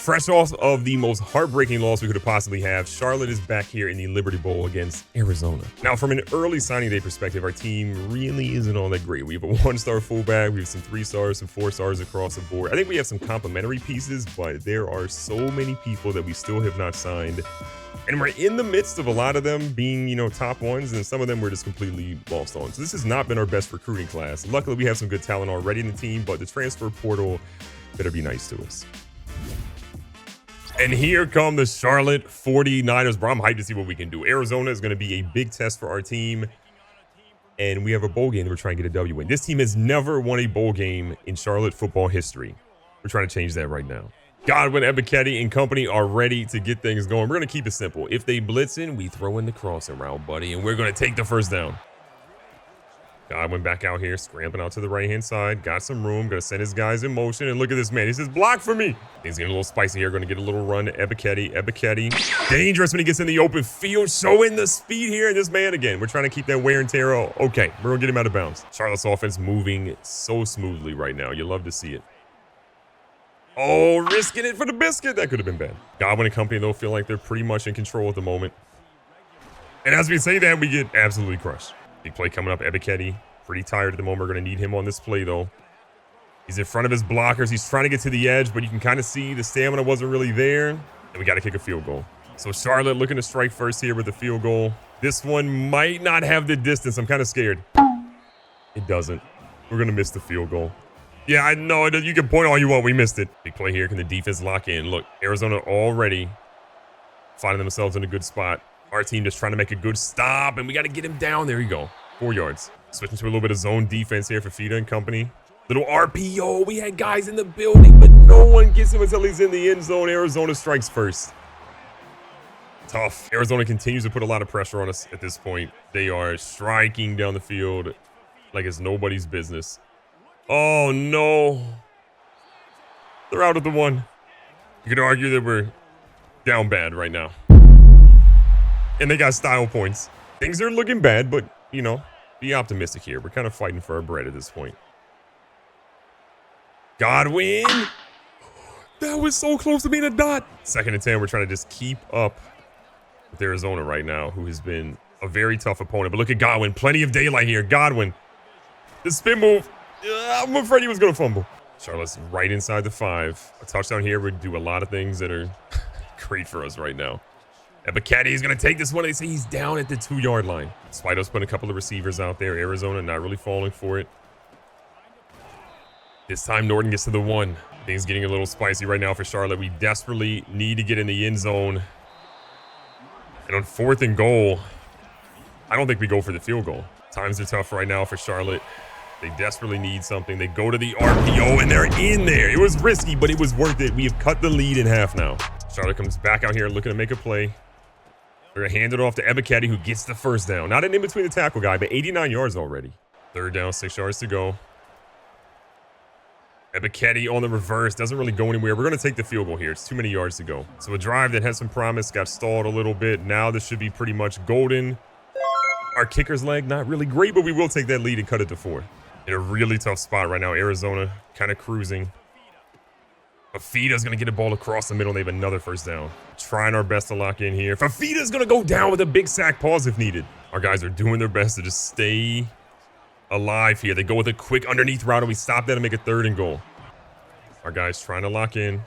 Fresh off of the most heartbreaking loss we could have possibly have, Charlotte is back here in the Liberty Bowl against Arizona. Now, from an early signing day perspective, our team really isn't all that great. We have a 1-star fullback, we have some 3-stars, some 4-stars across the board. I think we have some complementary pieces, but there are so many people that we still have not signed. And we're in the midst of a lot of them being, top ones, and some of them we're just completely lost on. So this has not been our best recruiting class. Luckily, we have some good talent already in the team, but the transfer portal better be nice to us. And here come the Charlotte 49ers, bro. I'm hyped to see what we can do. Arizona is going to be a big test for our team. And we have a bowl game that we're trying to get a W in. This team has never won a bowl game in Charlotte football history. We're trying to change that right now. Godwin, Ebiketie, and company are ready to get things going. We're going to keep it simple. If they blitz in, we throw in the crossing route, buddy. And we're going to take the first down. Godwin back out here, scrambling out to the right-hand side. Got some room. Going to send his guys in motion. And look at this man. He says, block for me. He's getting a little spicy here. Going to get a little run to Ebiketie. Dangerous when he gets in the open field. Showing the speed here. And this man, again, we're trying to keep that wear and tear. Oh, okay, we're going to get him out of bounds. Charlotte's offense moving so smoothly right now. You love to see it. Oh, risking it for the biscuit. That could have been bad. Godwin and company, though, feel like they're pretty much in control at the moment. And as we say that, we get absolutely crushed. Big play coming up. Ebiketie, pretty tired at the moment. We're going to need him on this play, though. He's in front of his blockers. He's trying to get to the edge, but you can kind of see the stamina wasn't really there. And we got to kick a field goal. So Charlotte looking to strike first here with the field goal. This one might not have the distance. I'm kind of scared. It doesn't. We're going to miss the field goal. Yeah, I know. You can point all you want. We missed it. Big play here. Can the defense lock in? Look, Arizona already finding themselves in a good spot. Our team just trying to make a good stop, and we got to get him down. There you go. 4 yards. Switching to a little bit of zone defense here for Fita and company. Little RPO. We had guys in the building, but no one gets him until he's in the end zone. Arizona strikes first. Tough. Arizona continues to put a lot of pressure on us at this point. They are striking down the field like it's nobody's business. Oh, no. They're out of the one. You could argue that we're down bad right now. And they got style points. Things are looking bad, but, be optimistic here. We're kind of fighting for our bread at this point. Godwin. That was so close to being a dot. 2nd and 10. We're trying to just keep up with Arizona right now, who has been a very tough opponent. But look at Godwin. Plenty of daylight here. Godwin. The spin move. I'm afraid he was going to fumble. Charlotte's right inside the 5. A touchdown here would do a lot of things that are great for us right now. Ebiketie is going to take this one. They say he's down at the 2-yard line. Spido's putting a couple of receivers out there. Arizona not really falling for it. This time Norton gets to the 1. Things getting a little spicy right now for Charlotte. We desperately need to get in the end zone. And on 4th and goal, I don't think we go for the field goal. Times are tough right now for Charlotte. They desperately need something. They go to the RPO, and they're in there. It was risky, but it was worth it. We have cut the lead in half now. Charlotte comes back out here looking to make a play. They're going to hand it off to Ebiketie, who gets the first down. Not an in-between the tackle guy, but 89 yards already. 3rd down, 6 yards to go. Ebiketie on the reverse. Doesn't really go anywhere. We're going to take the field goal here. It's too many yards to go. So a drive that had some promise got stalled a little bit. Now this should be pretty much golden. Our kicker's leg, not really great, but we will take that lead and cut it to 4. In a really tough spot right now. Arizona kind of cruising. Fafita's going to get a ball across the middle. They have another first down. Trying our best to lock in here. Fafita's going to go down with a big sack pause if needed. Our guys are doing their best to just stay alive here. They go with a quick underneath route, and we stop that and make a 3rd and goal. Our guys trying to lock in.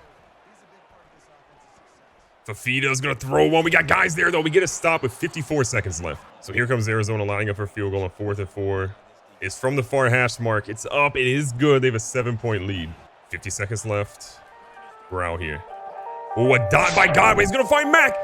Fafita's going to throw one. We got guys there, though. We get a stop with 54 seconds left. So here comes Arizona lining up for a field goal on 4th and 4. It's from the far hash mark. It's up. It is good. They have a 7-point lead. 50 seconds left. We're out here. Oh, a dot by Godwin. He's going to find Mack.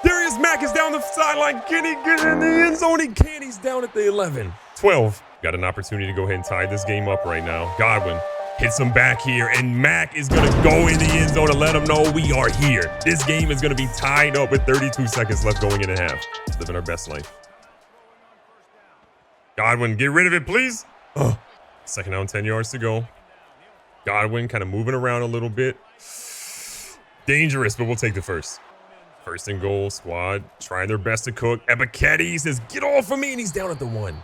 There he is. Mack is down the sideline. Can he get in the end zone? He can. He's down at the 11. 12. Got an opportunity to go ahead and tie this game up right now. Godwin hits him back here, and Mack is going to go in the end zone and let him know we are here. This game is going to be tied up with 32 seconds left going into half. Living our best life. Godwin, get rid of it, please. 2nd down, 10 yards to go. Godwin kind of moving around a little bit. Dangerous, but we'll take the first. 1st and goal, squad trying their best to cook. Ebiketie says, get off of me, and he's down at the 1.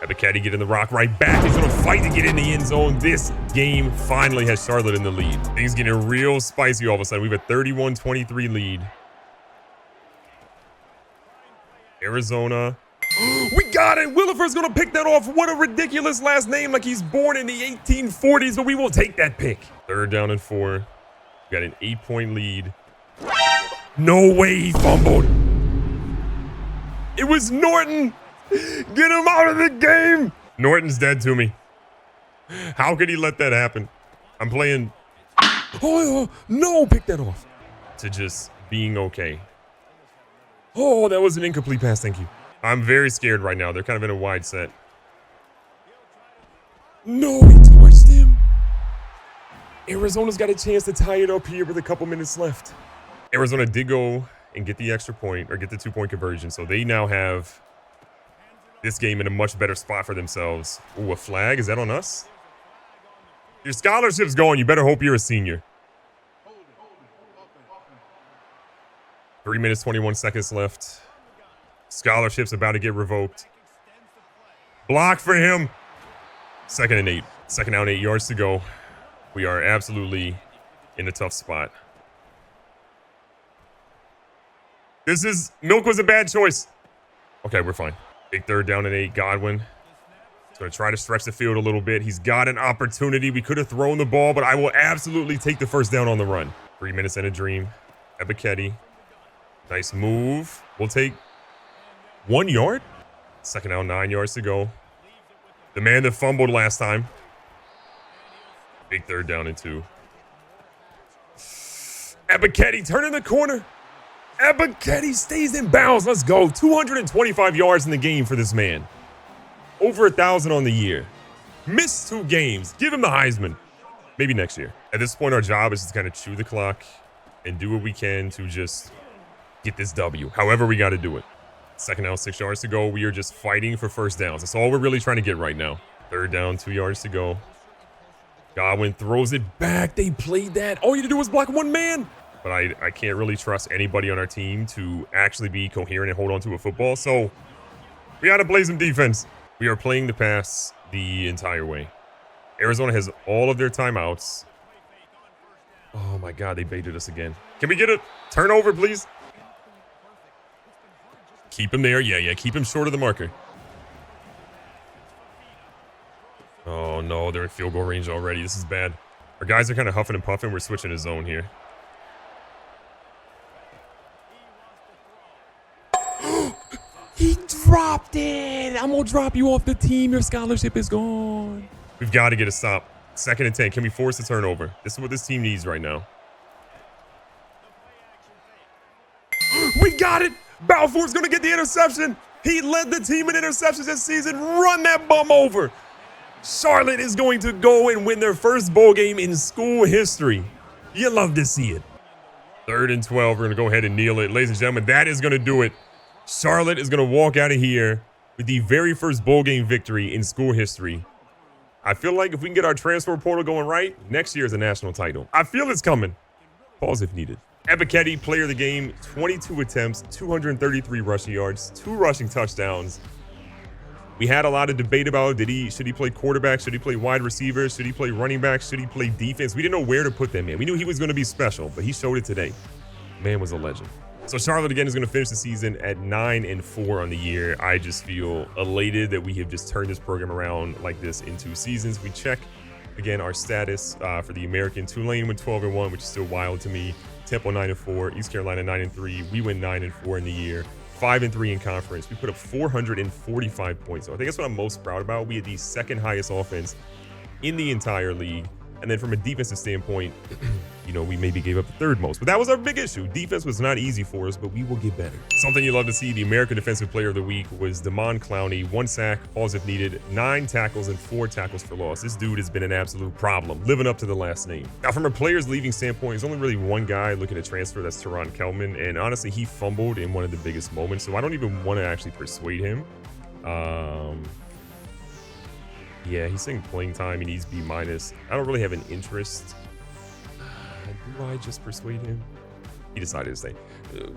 Ebiketie getting the rock right back. He's going to fight to get in the end zone. This game finally has Charlotte in the lead. Things getting real spicy all of a sudden. We have a 31-23 lead. Arizona. We got it. Williford's going to pick that off. What a ridiculous last name, like he's born in the 1840s, but we will take that pick. 3rd down and 4. We got an 8-point lead. No way he fumbled. It was Norton. Get him out of the game. Norton's dead to me. How could he let that happen? I'm playing. Oh, no, pick that off. To just being okay. Oh, that was an incomplete pass. Thank you. I'm very scared right now. They're kind of in a wide set. No, he torched him. Arizona's got a chance to tie it up here with a couple minutes left. Arizona did go and get the extra point or get the 2-point conversion. So they now have this game in a much better spot for themselves. Ooh, a flag? Is that on us? Your scholarship's going. You better hope you're a senior. 3 minutes, 21 seconds left. Scholarship's about to get revoked. Block for him. 2nd and 8. 2nd down, 8 yards to go. We are absolutely in a tough spot. Milk was a bad choice. Okay, we're fine. Big 3rd down and 8. Godwin. He's going to try to stretch the field a little bit. He's got an opportunity. We could have thrown the ball, but I will absolutely take the 1st down on the run. 3 minutes and a dream. Ebiketie. Nice move. We'll take 1 yard. 2nd down, 9 yards to go. The man that fumbled last time. Big 3rd down and 2. Ebiketie turning the corner. Ebiketie stays in bounds. Let's go. 225 yards in the game for this man. Over 1,000 on the year. Missed 2 games. Give him the Heisman. Maybe next year. At this point, our job is to kind of chew the clock and do what we can to just get this W. However we got to do it. 2nd down, 6 yards to go. We are just fighting for 1st downs. That's all we're really trying to get right now. 3rd down, 2 yards to go. Godwin throws it back. They played that. All you had to do was block 1 man. But I can't really trust anybody on our team to actually be coherent and hold on to a football. So we got to play some defense. We are playing the pass the entire way. Arizona has all of their timeouts. Oh, my God. They baited us again. Can we get a turnover, please? Keep him there. Yeah. Keep him short of the marker. Oh, no. They're in field goal range already. This is bad. Our guys are kind of huffing and puffing. We're switching to zone here. He dropped it. I'm going to drop you off the team. Your scholarship is gone. We've got to get a stop. 2nd and 10. Can we force a turnover? This is what this team needs right now. We got it. Balfour's going to get the interception. He led the team in interceptions this season. Run that bum over. Charlotte is going to go and win their first bowl game in school history. You love to see it. 3rd and 12. We're going to go ahead and kneel it. Ladies and gentlemen, that is going to do it. Charlotte is going to walk out of here with the very first bowl game victory in school history. I feel like if we can get our transfer portal going right, next year is a national title. I feel it's coming. Pause if needed. Ebiketie, player of the game, 22 attempts, 233 rushing yards, 2 rushing touchdowns. We had a lot of debate about should he play quarterback? Should he play wide receiver? Should he play running back? Should he play defense? We didn't know where to put that man. We knew he was going to be special, but he showed it today. Man was a legend. So Charlotte, again, is going to finish the season at 9-4 on the year. I just feel elated that we have just turned this program around like this in 2 seasons. We check, again, our status for the American. Tulane went 12-1, which is still wild to me. Temple 9-4, East Carolina 9-3. We went 9-4 in the year. 5-3 in conference. We put up 445 points. So I think that's what I'm most proud about. We had the 2nd highest offense in the entire league. And then from a defensive standpoint, we maybe gave up the 3rd most. But that was our big issue. Defense was not easy for us, but we will get better. Something you love to see, the American Defensive Player of the Week was Damon Clowney. 1 sack, pause if needed, 9 tackles, and 4 tackles for loss. This dude has been an absolute problem, living up to the last name. Now, from a players leaving standpoint, there's only really one guy looking to transfer. That's Teron Kelman. And honestly, he fumbled in one of the biggest moments. So I don't even want to actually persuade him. Yeah, he's saying playing time. He needs B-. I don't really have an interest. Do I just persuade him? He decided to stay.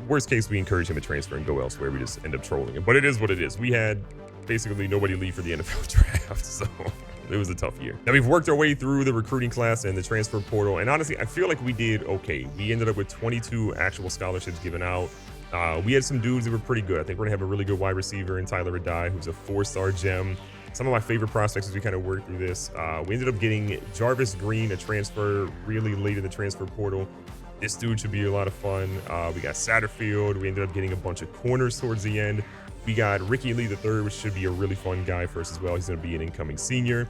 Worst case, we encourage him to transfer and go elsewhere. We just end up trolling him. But it is what it is. We had basically nobody leave for the NFL draft. So it was a tough year. Now we've worked our way through the recruiting class and the transfer portal. And honestly, I feel like we did okay. We ended up with 22 actual scholarships given out. We had some dudes that were pretty good. I think we're gonna have a really good wide receiver in Tyler Adai, who's a 4-star gem. Some of my favorite prospects as we kind of worked through this. We ended up getting Jarvis Green, a transfer really late in the transfer portal. This dude should be a lot of fun. We got Satterfield. We ended up getting a bunch of corners towards the end. We got Ricky Lee III, which should be a really fun guy for us as well. He's going to be an incoming senior.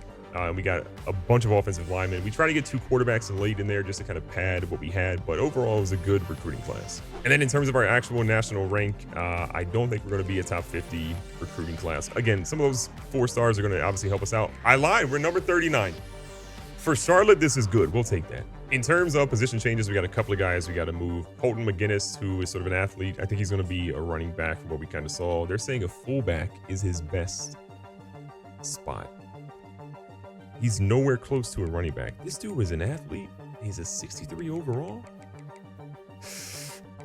We got a bunch of offensive linemen. We tried to get 2 quarterbacks late in there just to kind of pad what we had, but overall it was a good recruiting class. And then in terms of our actual national rank, I don't think we're going to be a top 50 recruiting class. Again, some of those 4 stars are going to obviously help us out. I lied. We're number 39. For Charlotte, this is good. We'll take that. In terms of position changes, we got a couple of guys we got to move. Colton McGinnis, who is sort of an athlete. I think he's going to be a running back from what we kind of saw. They're saying a fullback is his best spot. He's nowhere close to a running back. This dude was an athlete. He's a 63 overall.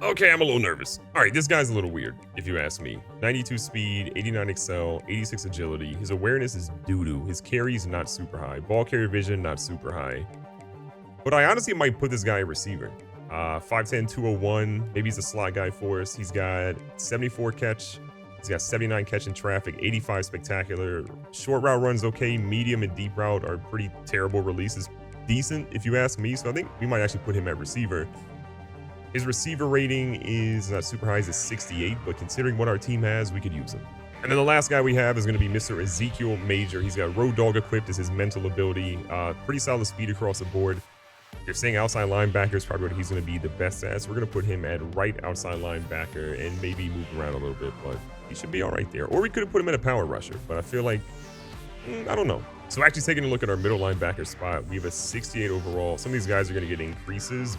Okay, I'm a little nervous. All right, this guy's a little weird, if you ask me. 92 speed, 89 excel, 86 agility. His awareness is doo-doo. His carry's not super high. Ball carrier vision, not super high. But I honestly might put this guy at receiver. 5'10", 201. Maybe he's a slot guy for us. He's got 74 catch. He's got 79 catch in traffic, 85 spectacular. Short route runs okay. Medium and deep route are pretty terrible. Releases decent, if you ask me. So I think we might actually put him at receiver. His receiver rating is not super high. He's a 68, but considering what our team has, we could use him. And then the last guy we have is going to be Mr. Ezekiel Major. He's got Road Dog equipped as his mental ability. Pretty solid speed across the board. They're saying outside linebacker is probably what he's going to be the best at. So we're going to put him at right outside linebacker and maybe move around a little bit, but he should be all right there. Or we could have put him in a power rusher, but I feel like, I don't know. So actually taking a look at our middle linebacker spot, we have a 68 overall. Some of these guys are going to get increases,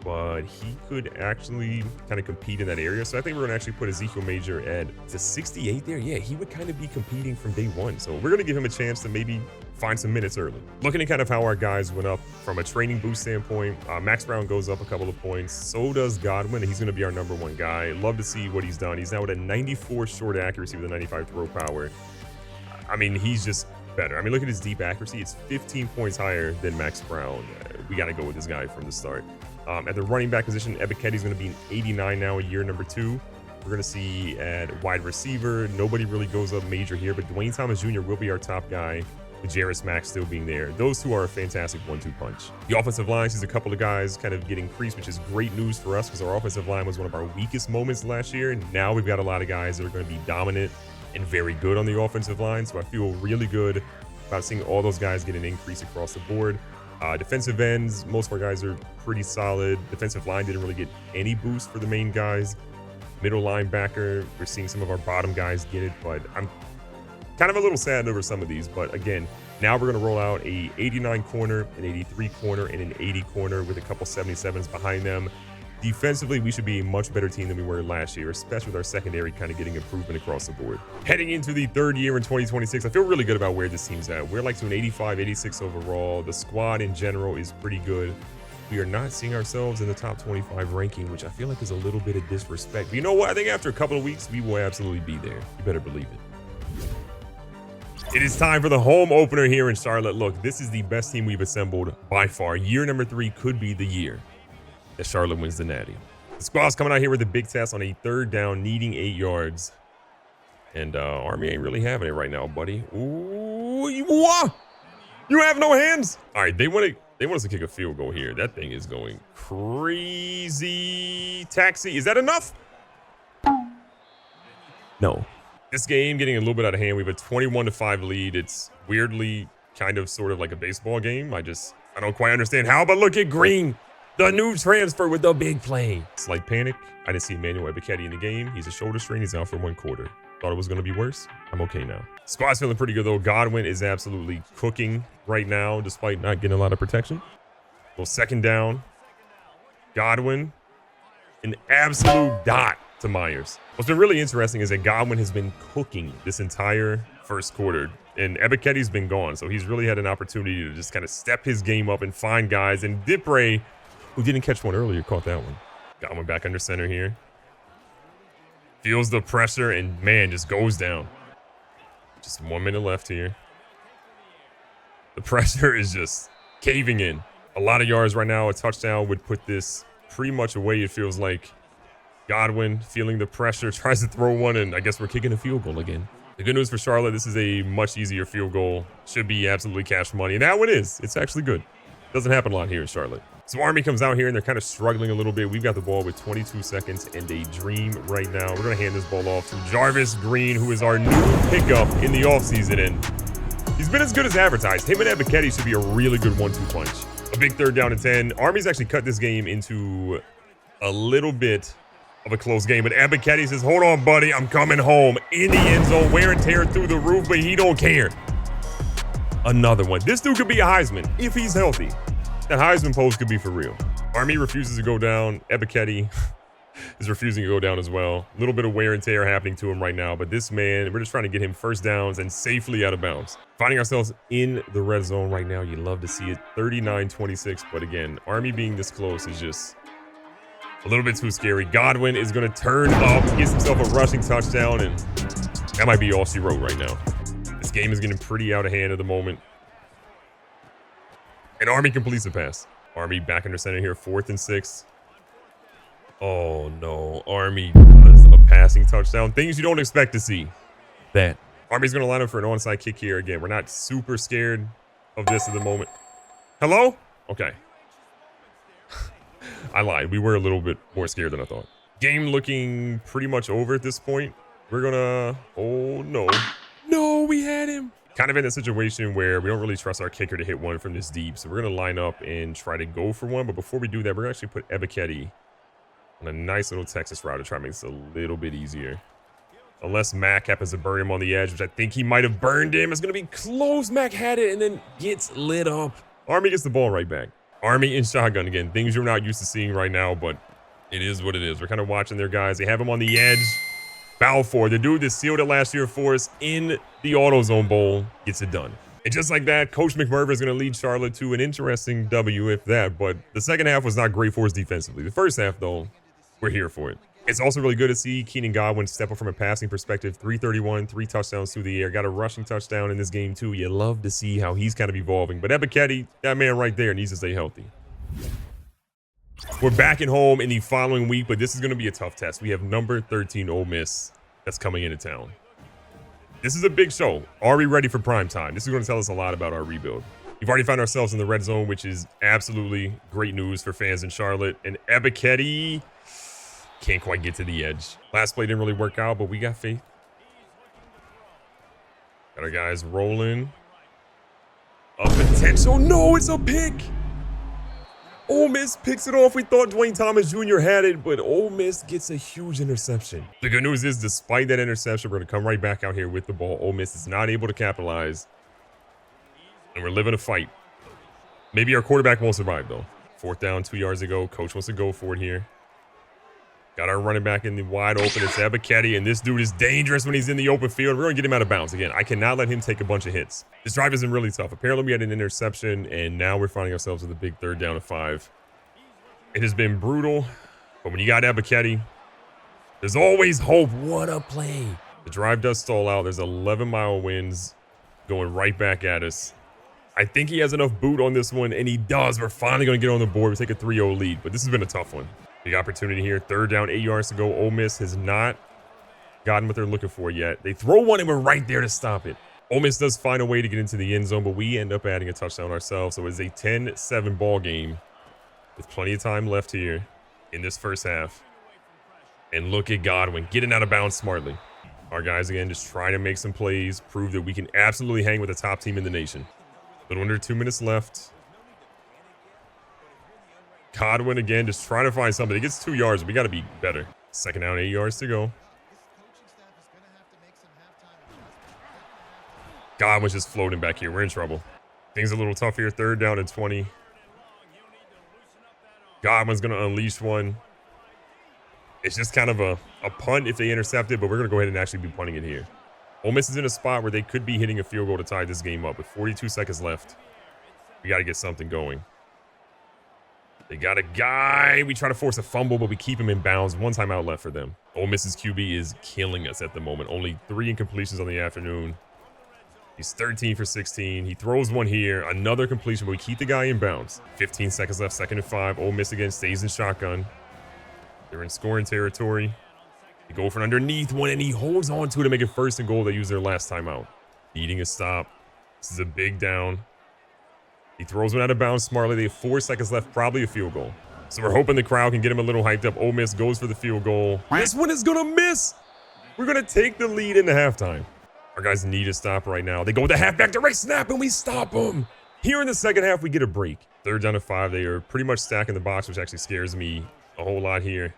but he could actually kind of compete in that area. So I think we're gonna actually put Ezekiel Major at the 68 there. Yeah, he would kind of be competing from day one. So we're gonna give him a chance to maybe find some minutes early. Looking at kind of how our guys went up from a training boost standpoint, Max Brown goes up a couple of points. So does Godwin, and he's gonna be our #1 guy. Love to see what he's done. He's now at a 94 short accuracy with a 95 throw power. I mean, he's just better. I mean, look at his deep accuracy. It's 15 points higher than Max Brown. We gotta go with this guy from the start. At the running back position, Ebiketti's going to be an 89 now, year #2. We're going to see at wide receiver, nobody really goes up major here, but Dwayne Thomas Jr. will be our top guy, with Jarris Mack still being there. Those two are a fantastic 1-2 punch. The offensive line sees a couple of guys kind of get increased, which is great news for us because our offensive line was one of our weakest moments last year. And now we've got a lot of guys that are going to be dominant and very good on the offensive line. So I feel really good about seeing all those guys get an increase across the board. Defensive ends, most of our guys are pretty solid. Defensive line didn't really get any boost for the main guys. Middle linebacker, we're seeing some of our bottom guys get it, but I'm kind of a little sad over some of these. But again, now we're going to roll out a 89 corner, an 83 corner, and an 80 corner with a couple 77s behind them. Defensively, we should be a much better team than we were last year, especially with our secondary kind of getting improvement across the board. Heading into the 3rd year in 2026, I feel really good about where this team's at. We're like to an 85, 86 overall. The squad in general is pretty good. We are not seeing ourselves in the top 25 ranking, which I feel like is a little bit of disrespect. But you know what? I think after a couple of weeks, we will absolutely be there. You better believe it. It is time for the home opener here in Charlotte. Look, this is the best team we've assembled by far. Year #3 could be the year that Charlotte wins the Natty. The squad's coming out here with a big test on a 3rd down, needing 8 yards. And Army ain't really having it right now, buddy. Ooh, you have no hands. All right, they want us to kick a field goal here. That thing is going crazy. Taxi, is that enough? No. This game getting a little bit out of hand. We have a 21-5 lead. It's weirdly kind of sort of like a baseball game. I don't quite understand how, but look at Green. The new transfer with the big play. Slight panic. I didn't see Emmanuel Ebiketie in the game. He's a shoulder strain. He's out for 1 quarter. Thought it was going to be worse. I'm okay now. Squad's feeling pretty good, though. Godwin is absolutely cooking right now, despite not getting a lot of protection. Well, 2nd down. Godwin, an absolute dot to Myers. What's been really interesting is that Godwin has been cooking this entire 1st quarter, and Ebiketie's been gone. So he's really had an opportunity to just kind of step his game up and find guys. And Dipre, who didn't catch one earlier, caught that one. Got one back under center here. Feels the pressure and, man, just goes down. Just 1 minute left here. The pressure is just caving in. A lot of yards right now. A touchdown would put this pretty much away, it feels like. Godwin feeling the pressure, tries to throw one, and I guess we're kicking a field goal again. The good news for Charlotte, this is a much easier field goal. Should be absolutely cash money. And that one is. It's actually good. Doesn't happen a lot here in Charlotte. So Army comes out here, and they're kind of struggling a little bit. We've got the ball with 22 seconds and a dream right now. We're going to hand this ball off to Jarvis Green, who is our new pickup in the offseason. And he's been as good as advertised. Him and Ebiketie should be a really good 1-2 punch. A big 3rd down and 10. Army's actually cut this game into a little bit of a close game, but Ebiketie says, hold on, buddy, I'm coming home. In the end zone, wear and tear through the roof, but he don't care. Another one. This dude could be a Heisman if he's healthy. That Heisman pose could be for real. Army refuses to go down. Ebiketie is refusing to go down as well. A little bit of wear and tear happening to him right now, but this man, we're just trying to get him first downs and safely out of bounds. Finding ourselves in the red zone right now. You love to see it. 39-26, but again, Army being this close is just a little bit too scary. Godwin is going to turn up, gets himself a rushing touchdown, and that might be all she wrote right now. This game is getting pretty out of hand at the moment. And Army completes the pass. Army back under center here, 4th and 6. Oh, no. Army does a passing touchdown. Things you don't expect to see. That. Army's going to line up for an onside kick here again. We're not super scared of this at the moment. Hello? Okay. I lied. We were a little bit more scared than I thought. Game looking pretty much over at this point. We're gonna... Oh, no. No, we had him. Kind of in a situation where we don't really trust our kicker to hit one from this deep. So we're going to line up and try to go for one. But before we do that, we're going to actually put Ebiketie on a nice little Texas route to try to make this a little bit easier. Unless Mac happens to burn him on the edge, which I think he might have burned him. It's going to be close. Mac had it and then gets lit up. Army gets the ball right back. Army in shotgun again. Things you're not used to seeing right now, but it is what it is. We're kind of watching their guys. They have him on the edge. Balfour, the dude that sealed it last year for us in the AutoZone Bowl, gets it done. And just like that, Coach McMurphy is going to lead Charlotte to an interesting W, if that. But the second half was not great for us defensively. The first half, though, we're here for it. It's also really good to see Keenan Godwin step up from a passing perspective. 331, 3 touchdowns through the air. Got a rushing touchdown in this game, too. You love to see how he's kind of evolving. But Ebiketie, that man right there, needs to stay healthy. We're back at home in the following week, but this is going to be a tough test. We have number 13 Ole Miss that's coming into town. This is a big show. Are we ready for prime time? This is going to tell us a lot about our rebuild. We've already found ourselves in the red zone, which is absolutely great news for fans in Charlotte. And Ebiketie can't quite get to the edge. Last play didn't really work out, but we got faith. Got our guys rolling. A potential. No, it's a pick. Ole Miss picks it off. We thought Dwayne Thomas Jr. had it, but Ole Miss gets a huge interception. The good news is, despite that interception, we're going to come right back out here with the ball. Ole Miss is not able to capitalize, and we're living a fight. Maybe our quarterback won't survive, though. 4th down, 2 yards ago. Coach wants to go for it here. Got our running back in the wide open. It's Ebiketie, and this dude is dangerous when he's in the open field. We're going to get him out of bounds. Again, I cannot let him take a bunch of hits. This drive has been really tough. Apparently, we had an interception, and now we're finding ourselves with a big 3rd down and 5. It has been brutal, but when you got Ebiketie, there's always hope. What a play. The drive does stall out. There's 11-mile winds going right back at us. I think he has enough boot on this one, and he does. We're finally going to get on the board. We take a 3-0 lead, but this has been a tough one. Big opportunity here. 3rd down, 8 yards to go. Ole Miss has not gotten what they're looking for yet. They throw one, and we're right there to stop it. Ole Miss does find a way to get into the end zone, but we end up adding a touchdown ourselves. So it's a 10-7 ball game with plenty of time left here in this first half. And look at Godwin getting out of bounds smartly. Our guys, again, just trying to make some plays, prove that we can absolutely hang with the top team in the nation. A little under 2 minutes left. Godwin, again, just trying to find something. He gets 2 yards. We got to be better. 2nd down, 8 yards to go. Godwin's just floating back here. We're in trouble. Things a little tough here. 3rd down and 20. Godwin's going to unleash one. It's just kind of a punt if they intercept it, but we're going to go ahead and actually be punting it here. Ole Miss is in a spot where they could be hitting a field goal to tie this game up with 42 seconds left. We got to get something going. They got a guy. We try to force a fumble, but we keep him in bounds. 1 timeout left for them. Ole Miss's QB is killing us at the moment. Only 3 incompletions on the afternoon. He's 13 for 16. He throws one here. Another completion, but we keep the guy in bounds. 15 seconds left, 2nd and 5. Ole Miss again stays in shotgun. They're in scoring territory. They go for an underneath one, and he holds on to it to make it 1st and goal. They use their last timeout. Needing a stop. This is a big down. He throws one out of bounds smartly. They have 4 seconds left, probably a field goal. So we're hoping the crowd can get him a little hyped up. Ole Miss goes for the field goal. This one is going to miss. We're going to take the lead into halftime. Our guys need a stop right now. They go with the halfback direct snap, and we stop them. Here in the second half, we get a break. 3rd down to 5. They are pretty much stacking the box, which actually scares me a whole lot here.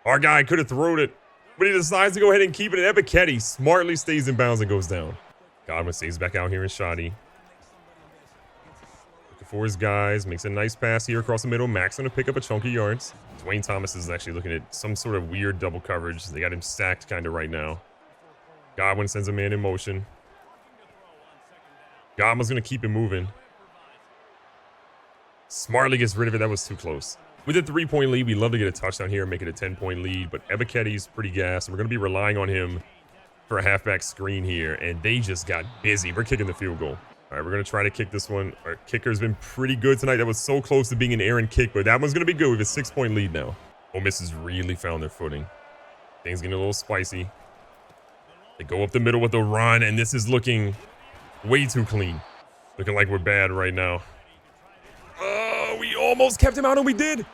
Our guy could have thrown it, but he decides to go ahead and keep it. And EP2 smartly stays in bounds and goes down. Godwin stays back out here in shoddy. Looking for his guys. Makes a nice pass here across the middle. Max going to pick up a chunk of yards. Dwayne Thomas is actually looking at some sort of weird double coverage. They got him stacked kind of right now. Godwin sends a man in motion. Godwin's going to keep it moving. Smartly gets rid of it. That was too close. With a 3-point lead, we'd love to get a touchdown here and make it a 10-point lead, but EP2's pretty gassed, and we're going to be relying on him for a halfback screen here, and they just got busy. We're kicking the field goal. All right, we're going to try to kick this one. Our kicker's been pretty good tonight. That was so close to being an errant kick, but that one's going to be good. We have a 6-point lead now. Ole Miss has really found their footing. Things getting a little spicy. They go up the middle with a run, and this is looking way too clean. Looking like we're bad right now. Oh, we almost kept him out, and we did.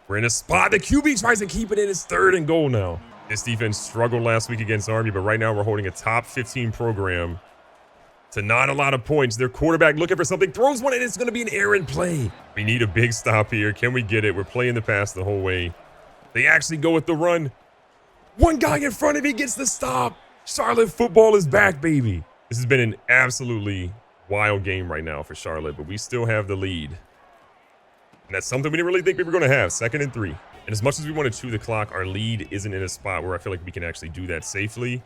We're in a spot. The QB tries to keep it in. It's 3rd and goal now. This defense struggled last week against Army, but right now we're holding a top 15 program to not a lot of points. Their quarterback looking for something, throws one, and it's going to be an errant play. We need a big stop here. Can we get it? We're playing the pass the whole way. They actually go with the run. One guy in front of me gets the stop. Charlotte football is back, baby. This has been an absolutely wild game right now for Charlotte, but we still have the lead. And that's something we didn't really think we were going to have. 2nd and 3. And as much as we want to chew the clock, our lead isn't in a spot where I feel like we can actually do that safely.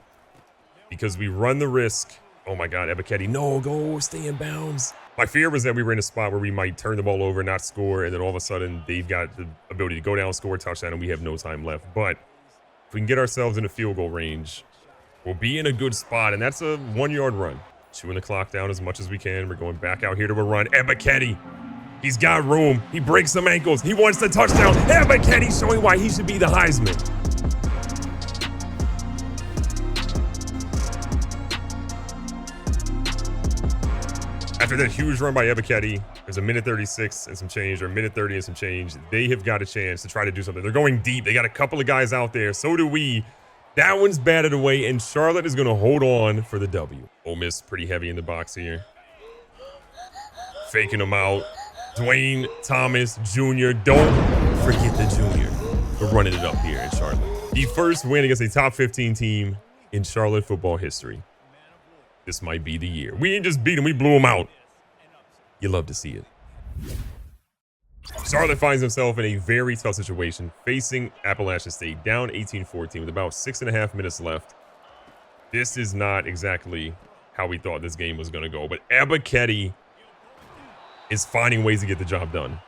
Because we run the risk. Oh my God, EP2. No, go, stay in bounds. My fear was that we were in a spot where we might turn the ball over, not score, and then all of a sudden they've got the ability to go down, score a touchdown, and we have no time left. But if we can get ourselves in a field goal range, we'll be in a good spot, and that's a 1-yard run. Chewing the clock down as much as we can. We're going back out here to a run. EP2. He's got room. He breaks some ankles. He wants the touchdown. EP2 showing why he should be the Heisman. After that huge run by EP2, there's a minute 36 and some change, or a minute 30 and some change. They have got a chance to try to do something. They're going deep. They got a couple of guys out there. So do we. That one's batted away, and Charlotte is going to hold on for the W. Ole Miss pretty heavy in the box here. Faking them out. Dwayne Thomas Jr. Don't forget the junior. We're running it up here in Charlotte. The first win against a top 15 team in Charlotte football history. This might be the year. We didn't just beat them, we blew them out. You love to see it. Charlotte finds himself in a very tough situation, facing Appalachian State, down 18-14 with about 6.5 minutes left. This is not exactly how we thought this game was going to go, but EP2 is finding ways to get the job done.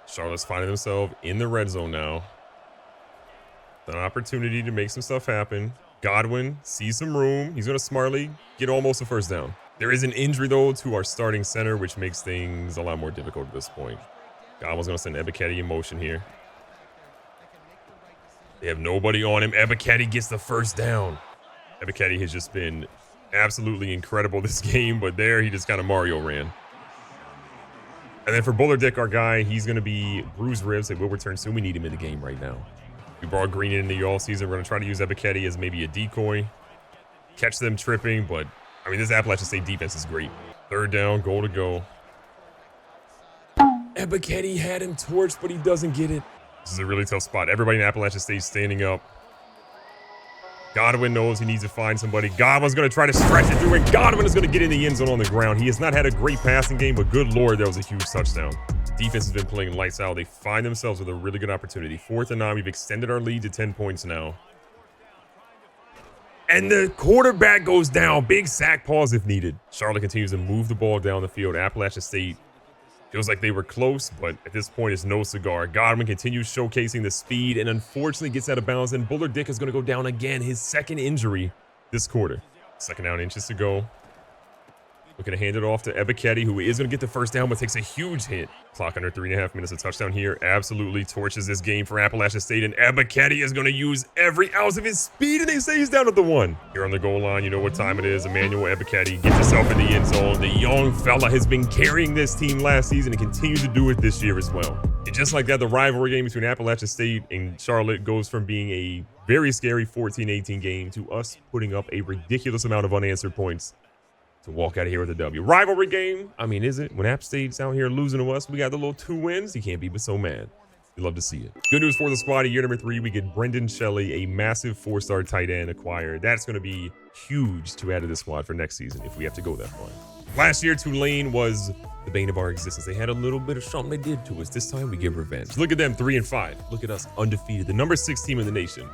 Charlotte's finding themselves in the red zone now. An opportunity to make some stuff happen. Godwin sees some room. He's going to smartly get almost a 1st down. There is an injury, though, to our starting center, which makes things a lot more difficult at this point. Godwin's going to send EP2 in motion here. They have nobody on him. EP2 gets the 1st down. EP2 has just been absolutely incredible this game, but there he just kind of Mario ran. And then for Buller Dick, our guy, he's going to be bruised ribs. They will return soon. We need him in the game right now. We brought Green in the all season. We're going to try to use EP2 as maybe a decoy. Catch them tripping, but, I mean, this Appalachian State defense is great. 3rd down, goal to go. EP2 had him torched, but he doesn't get it. This is a really tough spot. Everybody in Appalachian State standing up. Godwin knows he needs to find somebody. Godwin's going to try to stretch it through, and Godwin is going to get in the end zone on the ground. He has not had a great passing game, but good Lord, that was a huge touchdown. Defense has been playing lights out. They find themselves with a really good opportunity. 4th and 9. We've extended our lead to 10 points now. And the quarterback goes down. Big sack pause if needed. Charlotte continues to move the ball down the field. Appalachian State feels like they were close, but at this point, it's no cigar. Godwin continues showcasing the speed and unfortunately gets out of bounds, and Buller Dick is going to go down again. His 2nd injury this quarter. 2nd down, inches to go. Looking to hand it off to Ebiketie, who is going to get the first down, but takes a huge hit. Clock under 3.5 minutes. A touchdown here. Absolutely torches this game for Appalachian State. And Ebiketie is going to use every ounce of his speed, and they say he's down at the 1. Here on the goal line, you know what time it is. Emmanuel Ebiketie gets himself in the end zone. The young fella has been carrying this team last season and continues to do it this year as well. And just like that, the rivalry game between Appalachian State and Charlotte goes from being a very scary 14-18 game to us putting up a ridiculous amount of unanswered points to walk out of here with a W. Rivalry game, I mean, is it? When App State's out here losing to us, we got the little 2 wins. You can't be but so mad. We love to see it. Good news for the squad. Year number 3, we get Brendan Shelley, a massive 4-star tight end acquired. That's going to be huge to add to the squad for next season if we have to go that far. Last year, Tulane was the bane of our existence. They had a little bit of something they did to us. This time we get revenge. Look at them, 3-5. Look at us, undefeated. The number 6 team in the nation.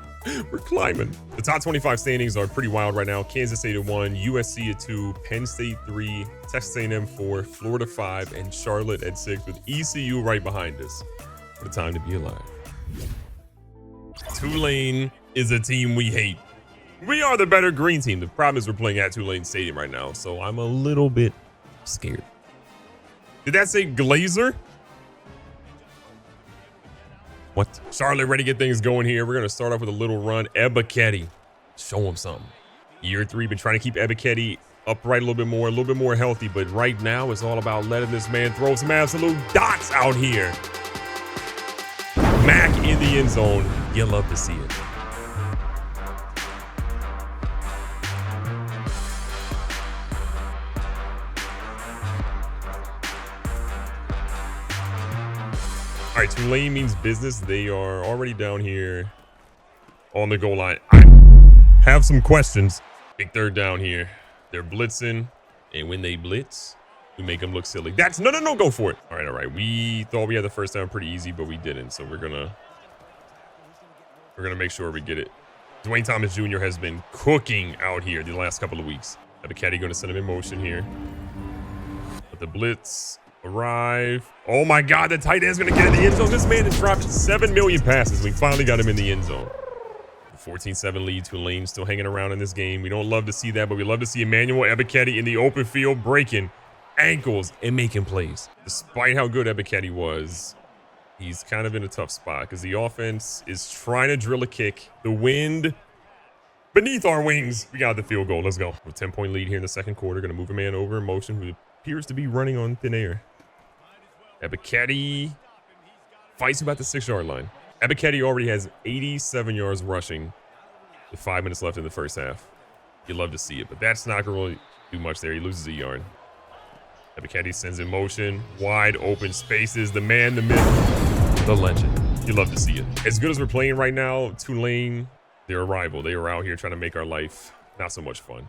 We're climbing. The top 25 standings are pretty wild right now. Kansas State at 1, USC at 2, Penn State 3, Texas A&M 4, Florida 5, and Charlotte at 6, with ECU right behind us. What a time to be alive. Tulane is a team we hate. We are the better green team. The problem is we're playing at Tulane Stadium right now, so I'm a little bit scared. Did that say Glazer? What? Charlotte ready to get things going here. We're going to start off with a little run. Ebiketie. Show him something. Year 3, been trying to keep Ebiketie upright a little bit more healthy, but right now it's all about letting this man throw some absolute dots out here. Mac in the end zone. You love to see it. All right, Tulane means business. They are already down here on the goal line. I have some questions. Big 3rd down here. They're blitzing, and when they blitz, we make them look silly. That's no, go for it. All right. We thought we had the first down pretty easy, but we didn't. So we're gonna make sure we get it. Dwayne Thomas Jr. has been cooking out here the last couple of weeks. Ebiketie going to send him in motion here. But the blitz arrive. Oh my God, the tight end's going to get in the end zone. This man has dropped 7 million passes. We finally got him in the end zone. 14-7 lead. Tulane still hanging around in this game. We don't love to see that, but we love to see Emmanuel Ebiketie in the open field breaking ankles and making plays. Despite how good Ebiketie was, he's kind of in a tough spot because the offense is trying to drill a kick. The wind beneath our wings. We got the field goal. Let's go. A 10-point lead here in the 2nd quarter. Going to move a man over in motion who appears to be running on thin air. Ebiketie fights about the 6-yard line. Ebiketie already has 87 yards rushing with 5 minutes left in the first half. You love to see it, but that's not going to really do much there. He loses a yard. Ebiketie sends in motion. Wide open spaces. The man, the myth, the legend. You love to see it. As good as we're playing right now, Tulane, they're a rival. They are out here trying to make our life not so much fun.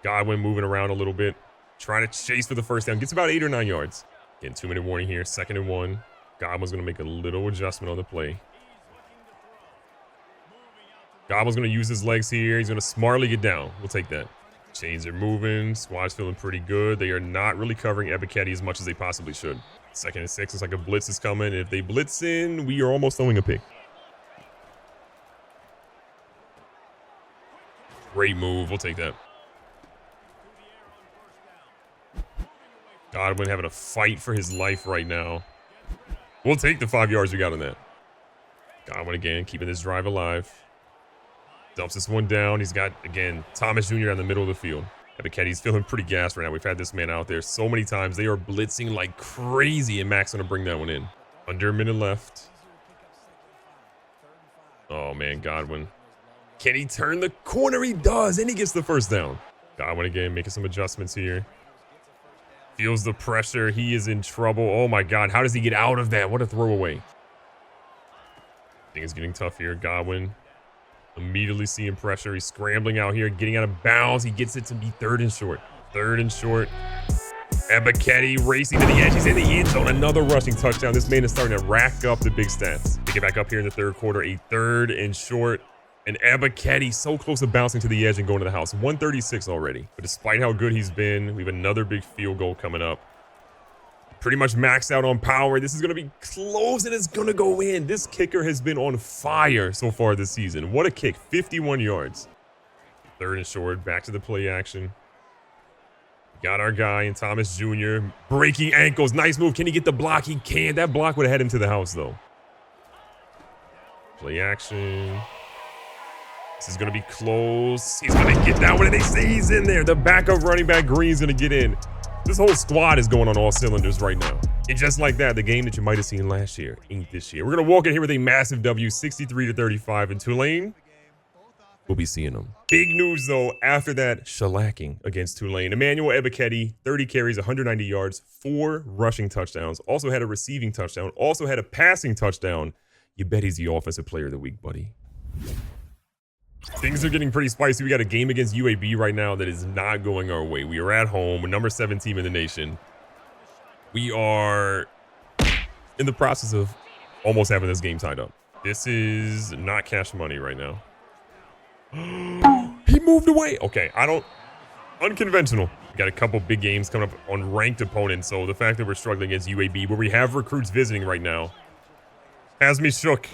Godwin moving around a little bit, trying to chase for the first down. Gets about 8 or 9 yards. Again, 2-minute warning here. 2nd and 1. Godwin's going to make a little adjustment on the play. Godwin's going to use his legs here. He's going to smartly get down. We'll take that. Chains are moving. Squad's feeling pretty good. They are not really covering Ebiketie as much as they possibly should. 2nd and 6. Looks like a blitz is coming. If they blitz in, we are almost throwing a pick. Great move. We'll take that. Godwin having a fight for his life right now. We'll take the 5 yards we got on that. Godwin again, keeping this drive alive. Dumps this one down. He's got, again, Thomas Jr. down the middle of the field. Ebiketie's feeling pretty gassed right now. We've had this man out there so many times. They are blitzing like crazy, and Mac's going to bring that one in. Under a minute left. Oh, man, Godwin. Can he turn the corner? He does, and he gets the first down. Godwin again making some adjustments here. Feels the pressure. He is in trouble. Oh, my God. How does he get out of that? What a throwaway. Things getting tough here. Godwin immediately seeing pressure. He's scrambling out here, getting out of bounds. He gets it to be 3rd and short. 3rd and short. Ebiketie racing to the edge. He's in the end zone. Another rushing touchdown. This man is starting to rack up the big stats. Pick it back up here in the 3rd quarter. A 3rd and short. And Ebiketie so close to bouncing to the edge and going to the house. 136 already. But despite how good he's been, we have another big field goal coming up. Pretty much maxed out on power. This is going to be close, and it's going to go in. This kicker has been on fire so far this season. What a kick. 51 yards. Third and short. Back to the play action. Got our guy in Thomas Jr. Breaking ankles. Nice move. Can he get the block? He can't. That block would have had him to the house, though. Play action. This is going to be close. He's going to get that one, and they say he's in there. The backup running back Green's going to get in. This whole squad is going on all cylinders right now. And just like that, the game that you might have seen last year ain't this year. We're going to walk in here with a massive W, 63-35 in Tulane. We'll be seeing them. Big news, though, after that shellacking against Tulane. Emmanuel Ebiketie, 30 carries, 190 yards, 4 rushing touchdowns. Also had a receiving touchdown. Also had a passing touchdown. You bet he's the offensive player of the week, buddy. Things are getting pretty spicy. We got a game against UAB right now that is not going our way. We are at home, number 7 team in the nation. We are in the process of almost having this game tied up. This is not cash money right now. He moved away. Okay, unconventional. We got a couple big games coming up on ranked opponents, so the fact that we're struggling against UAB, where we have recruits visiting right now, has me shook.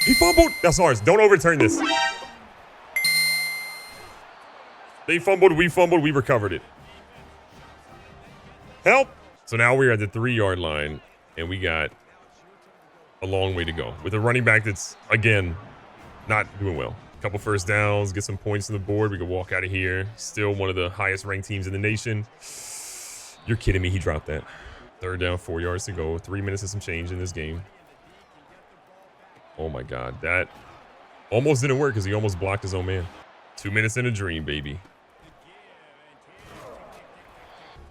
He fumbled. That's ours. Don't overturn this. They fumbled, we recovered it. Help! So now we're at the 3-yard line, and we got a long way to go. With a running back that's, again, not doing well. A couple first downs, get some points on the board. We can walk out of here. Still one of the highest ranked teams in the nation. You're kidding me, he dropped that. 3rd down, 4 yards to go. 3 minutes and some change in this game. Oh my God, that almost didn't work because he almost blocked his own man. 2 minutes in a dream, baby.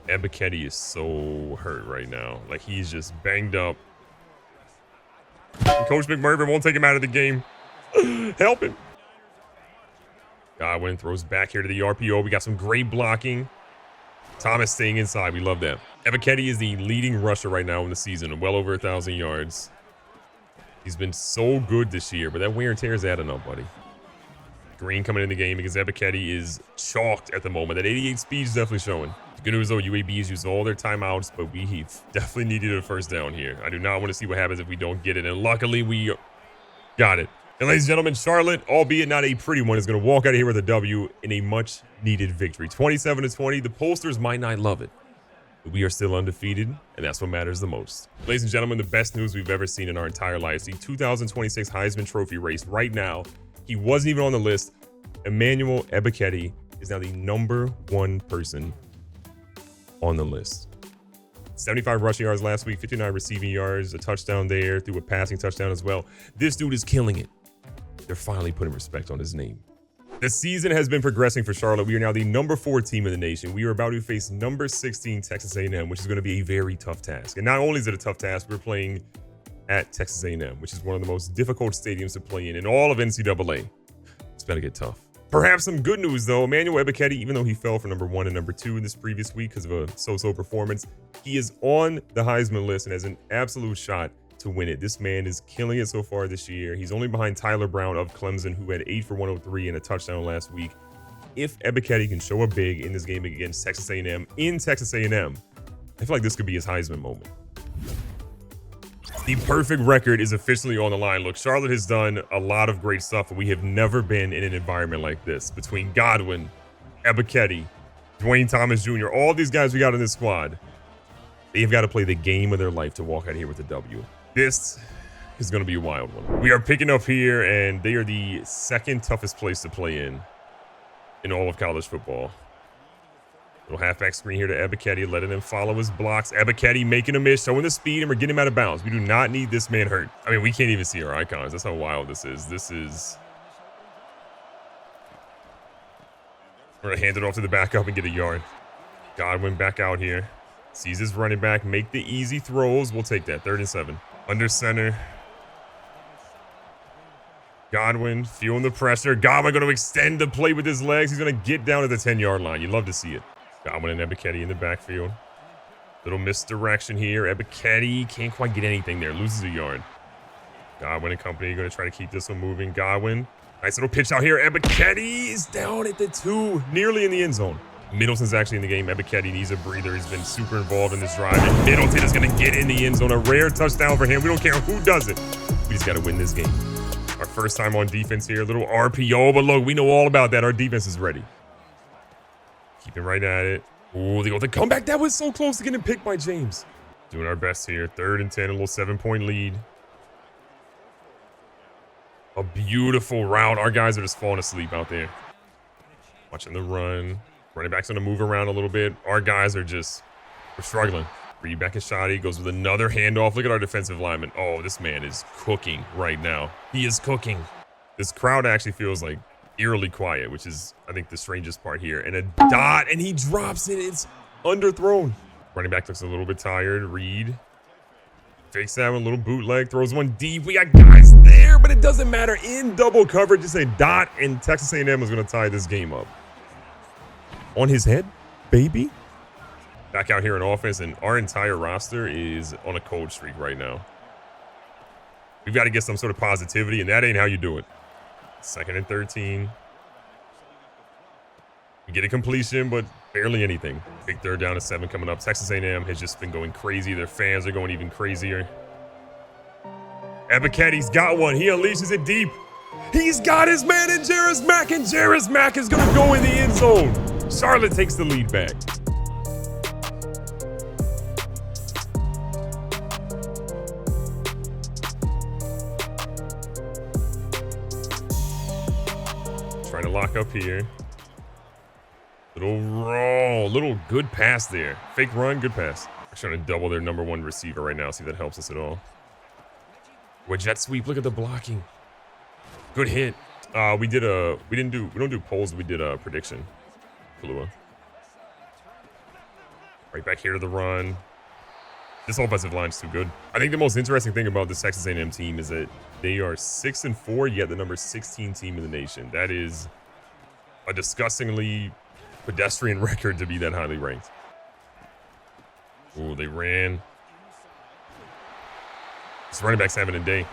Ebiketie is so hurt right now. Like, he's just banged up. And Coach McMurphy won't take him out of the game. Help him. Godwin throws back here to the RPO. We got some great blocking. Thomas staying inside. We love that. Ebiketie is the leading rusher right now in the season. Well over 1,000 yards. He's been so good this year, but that wear and tear is adding up, buddy. Green coming in the game because Ebiketie is chalked at the moment. That 88 speed is definitely showing. Good news, though, UAB has used all their timeouts, but we definitely needed a first down here. I do not want to see what happens if we don't get it, and luckily we got it. And ladies and gentlemen, Charlotte, albeit not a pretty one, is going to walk out of here with a W in a much-needed victory. 27-20. The pollsters might not love it, but we are still undefeated, and that's what matters the most. Ladies and gentlemen, the best news we've ever seen in our entire lives. The 2026 Heisman Trophy race right now. He wasn't even on the list. Emmanuel Ebiketie is now the #1 person on the list. 75 rushing yards last week, 59 receiving yards, a touchdown there, through a passing touchdown as well. This dude is killing it. They're finally putting respect on his name. The season has been progressing for Charlotte. We are now the #4 team in the nation. We are about to face number 16 Texas A&M, which is going to be a very tough task. And not only is it a tough task, we're playing at Texas A&M, which is one of the most difficult stadiums to play in all of NCAA. It's about to get tough. Perhaps some good news, though. Emmanuel Ebiketie, even though he fell for #1 and #2 in this previous week because of a so-so performance, he is on the Heisman list and has an absolute shot to win it. This man is killing it so far this year. He's only behind Tyler Brown of Clemson, who had 8 for 103 and a touchdown last week. If Ebiketie can show up big in this game against Texas A&M in Texas A&M, I feel like this could be his Heisman moment. The perfect record is officially on the line. Look, Charlotte has done a lot of great stuff, and we have never been in an environment like this. Between Godwin, Ebiketie, Dwayne Thomas Jr., all these guys we got in this squad, they've got to play the game of their life to walk out here with a W. This is going to be a wild one. We are picking up here, and they are the 2nd toughest place to play in all of college football. Little halfback screen here to Ebiketie, letting him follow his blocks. Ebiketie making a miss, showing the speed, and we're getting him out of bounds. We do not need this man hurt. I mean, we can't even see our icons. That's how wild this is. We're going to hand it off to the backup and get a yard. Godwin back out here. Sees his running back, make the easy throws. We'll take that. 3rd and 7. Under center. Godwin feeling the pressure. Godwin going to extend the play with his legs. He's going to get down to the 10-yard line. You love to see it. Godwin and Ebiketie in the backfield. Little misdirection here. Ebiketie can't quite get anything there. Loses a yard. Godwin and company going to try to keep this one moving. Godwin. Nice little pitch out here. Ebiketie is down at the 2. Nearly in the end zone. Middleton's actually in the game. Ebiketie needs a breather. He's been super involved in this drive. And Middleton is going to get in the end zone. A rare touchdown for him. We don't care who does it. We just got to win this game. Our first time on defense here. A little RPO, but look, we know all about that. Our defense is ready. Keeping right at it. Ooh, they go the comeback. That was so close to getting picked by James. Doing our best here. 3rd and 10, a little 7-point lead. A beautiful route. Our guys are just falling asleep out there. Watching the run. Running back's gonna move around a little bit. Our guys are just, we're struggling. Read back a shot. He goes with another handoff. Look at our defensive lineman. Oh, this man is cooking right now. He is cooking. This crowd actually feels like eerily quiet, which is, I think, the strangest part here. And a dot, and he drops it. It's underthrown. Running back looks a little bit tired. Reed fakes that one, a little bootleg, throws one deep. We got guys there, but it doesn't matter. In double coverage, just a dot, and Texas A&M is going to tie this game up. On his head, baby. Back out here in offense, and our entire roster is on a cold streak right now. We've got to get some sort of positivity, and that ain't how you do it. 2nd and 13. We get a completion, but barely anything. Big 3rd down and 7 coming up. Texas A&M has just been going crazy. Their fans are going even crazier. Ebiketti's got one. He unleashes it deep. He's got his man in Jarris Mack, and Jarris Mack is going to go in the end zone. Charlotte takes the lead back. Trying to lock up here. Little roll, little good pass there. Fake run, good pass. We're trying to double their #1 receiver right now. See if that helps us at all. We're jet sweep. Look at the blocking. Good hit. We don't do polls. We did a prediction. Kalua. Right back here to the run. This offensive line's too good. I think the most interesting thing about this Texas A&M team is that they are 6-4, yet the number 16 team in the nation. That is a disgustingly pedestrian record to be that highly ranked. Ooh, they ran. This running back's having a day.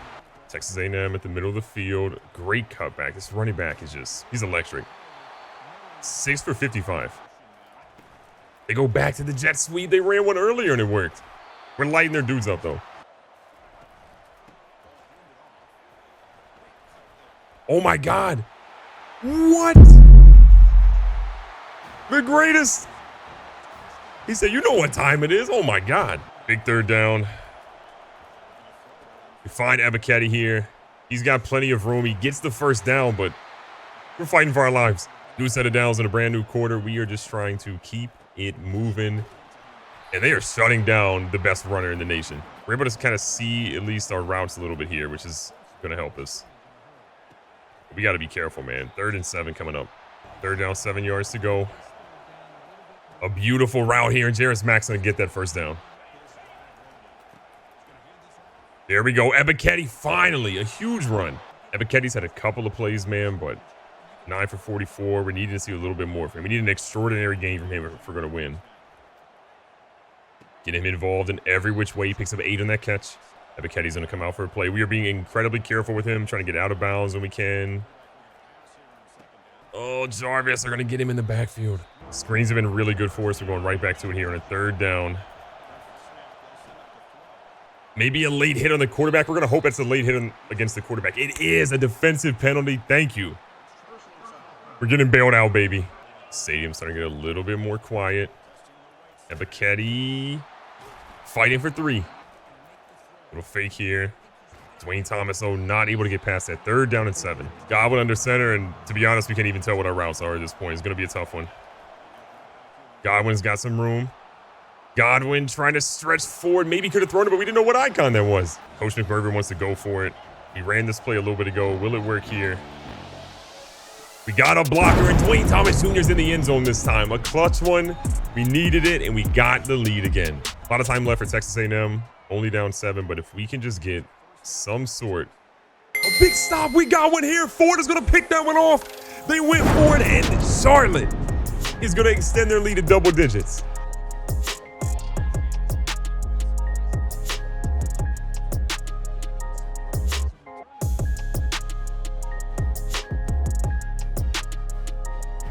Texas A&M at the middle of the field. Great cutback. This running back is just, he's electric. 6 for 55. They go back to the jet sweep. They ran one earlier and it worked. We're lighting their dudes up though. Oh my God. What? The greatest. He said, you know what time it is. Oh my God. Big 3rd down. We find Ebiketti here. He's got plenty of room. He gets the first down, but we're fighting for our lives. New set of downs in a brand new quarter. We are just trying to keep it moving. And they are shutting down the best runner in the nation. We're able to kind of see at least our routes a little bit here, which is going to help us. We got to be careful, man. 3rd and 7 coming up. 3rd down, 7 yards to go. A beautiful route here, and Jarris Mack's going to get that first down. There we go. Ebiketti, finally, a huge run. Ebiketti's had a couple of plays, man, but 9 for 44. We need to see a little bit more from him. We need an extraordinary game from him if we're going to win. Get him involved in every which way. He picks up 8 on that catch. Ebiketti's going to come out for a play. We are being incredibly careful with him, trying to get out of bounds when we can. Oh, Jarvis, they're going to get him in the backfield. Screens have been really good for us. We're going right back to it here on a 3rd down. Maybe a late hit on the quarterback. We're going to hope it's a late hit against the quarterback. It is a defensive penalty. Thank you. We're getting bailed out, baby. Stadium's starting to get a little bit more quiet. Ebiketti fighting for 3. Little fake here. Dwayne Thomas, though, not able to get past that. 3rd down and 7. Godwin under center, and to be honest, we can't even tell what our routes are at this point. It's going to be a tough one. Godwin's got some room. Godwin trying to stretch forward. Maybe could have thrown it, but we didn't know what icon that was. Coach McBurger wants to go for it. He ran this play a little bit ago. Will it work here? We got a blocker, and Dwayne Thomas Jr.'s in the end zone this time. A clutch one. We needed it, and we got the lead again. A lot of time left for Texas A&M. Only down 7, but if we can just get some sort. A big stop. We got one here. Ford is going to pick that one off. They went for it, and Charlotte is going to extend their lead to double digits.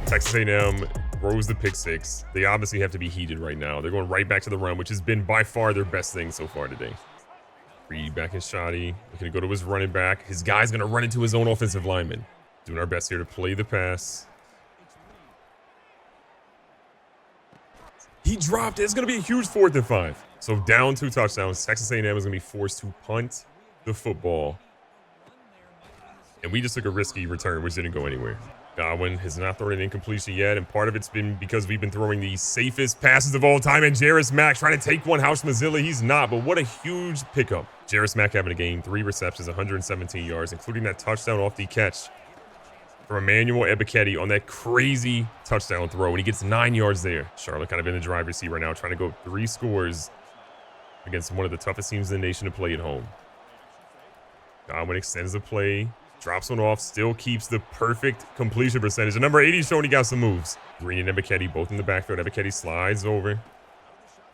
Texas A&M throws the pick 6. They obviously have to be heated right now. They're going right back to the run, which has been by far their best thing so far today. Reed back in shoddy. Looking to go to his running back. His guy's going to run into his own offensive lineman. Doing our best here to play the pass. He dropped it. It's going to be a huge 4th and 5. So down 2 touchdowns. Texas A&M is going to be forced to punt the football. And we just took a risky return, which didn't go anywhere. Godwin has not thrown an incompletion yet, and part of it's been because we've been throwing the safest passes of all time, and Jarris Mack trying to take one House Mazzilli. He's not, but what a huge pickup. Jarris Mack having a game, 3 receptions, 117 yards, including that touchdown off the catch from Emmanuel Ebiketie on that crazy touchdown throw, and he gets 9 yards there. Charlotte kind of in the driver's seat right now, trying to go 3 scores against one of the toughest teams in the nation to play at home. Godwin extends the play. Drops one off, still keeps the perfect completion percentage. The number 80 showing he got some moves. Green and Ebiketie both in the backfield. Ebiketie slides over.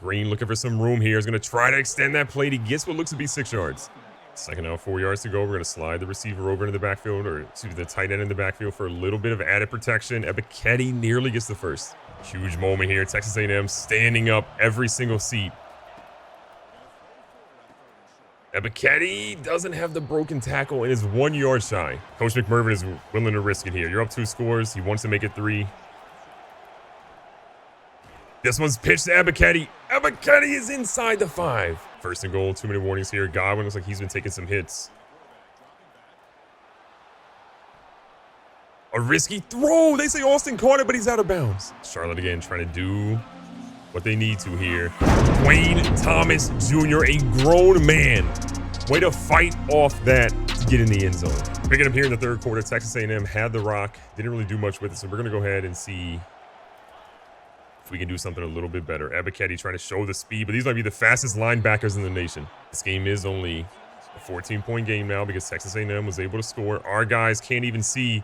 Green looking for some room here. Is going to try to extend that play. He gets what looks to be 6 yards. Second out, 4 yards to go. We're going to slide the receiver over into the backfield, or excuse me, the tight end in the backfield for a little bit of added protection. Ebiketie nearly gets the first. Huge moment here. Texas A&M standing up every single seat. Ebiketie doesn't have the broken tackle and is 1 yard shy. Coach McMurphy is willing to risk it here. You're up 2 scores. He wants to make it 3. This one's pitched to Ebiketie. Ebiketie is inside the 5. First and goal, 2-minute warnings here. Godwin looks like he's been taking some hits. A risky throw. They say Austin caught it, but he's out of bounds. Charlotte again trying to do what they need to here. Dwayne Thomas Jr., a grown man. Way to fight off that to get in the end zone. Picking up here in the 3rd quarter, Texas A&M had the rock. Didn't really do much with it, so we're going to go ahead and see if we can do something a little bit better. Ebiketie trying to show the speed, but these might be the fastest linebackers in the nation. This game is only a 14-point game now because Texas A&M was able to score. Our guys can't even see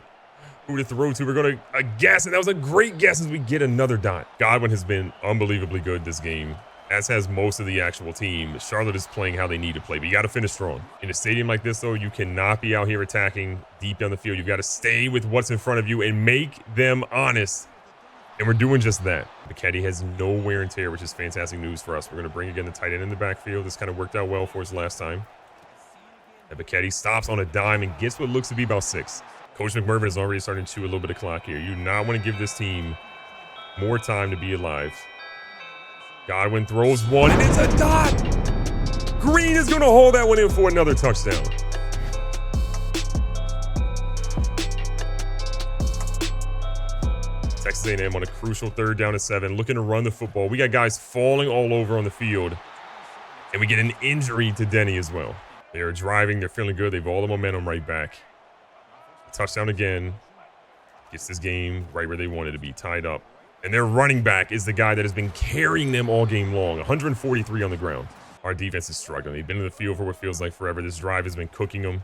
who to throw to. We're going to guess, and that was a great guess as we get another dot. Godwin has been unbelievably good this game, as has most of the actual team. Charlotte is playing how they need to play, but you got to finish strong. In a stadium like this, though, you cannot be out here attacking deep down the field. You've got to stay with what's in front of you and make them honest, and we're doing just that. Ebiketie has no wear and tear, which is fantastic news for us. We're going to bring again the tight end in the backfield. This kind of worked out well for us last time. Ebiketie stops on a dime and gets what looks to be about 6. Coach McMurphy is already starting to chew a little bit of clock here. You do not want to give this team more time to be alive. Godwin throws one, and it's a dot! Green is going to hold that one in for another touchdown. Texas A&M on a crucial 3rd down and 7, looking to run the football. We got guys falling all over on the field, and we get an injury to Denny as well. They are driving. They're feeling good. They have all the momentum right back. Touchdown again. Gets this game right where they wanted to be, tied up. And their running back is the guy that has been carrying them all game long. 143 on the ground. Our defense is struggling. They've been in the field for what feels like forever. This drive has been cooking them.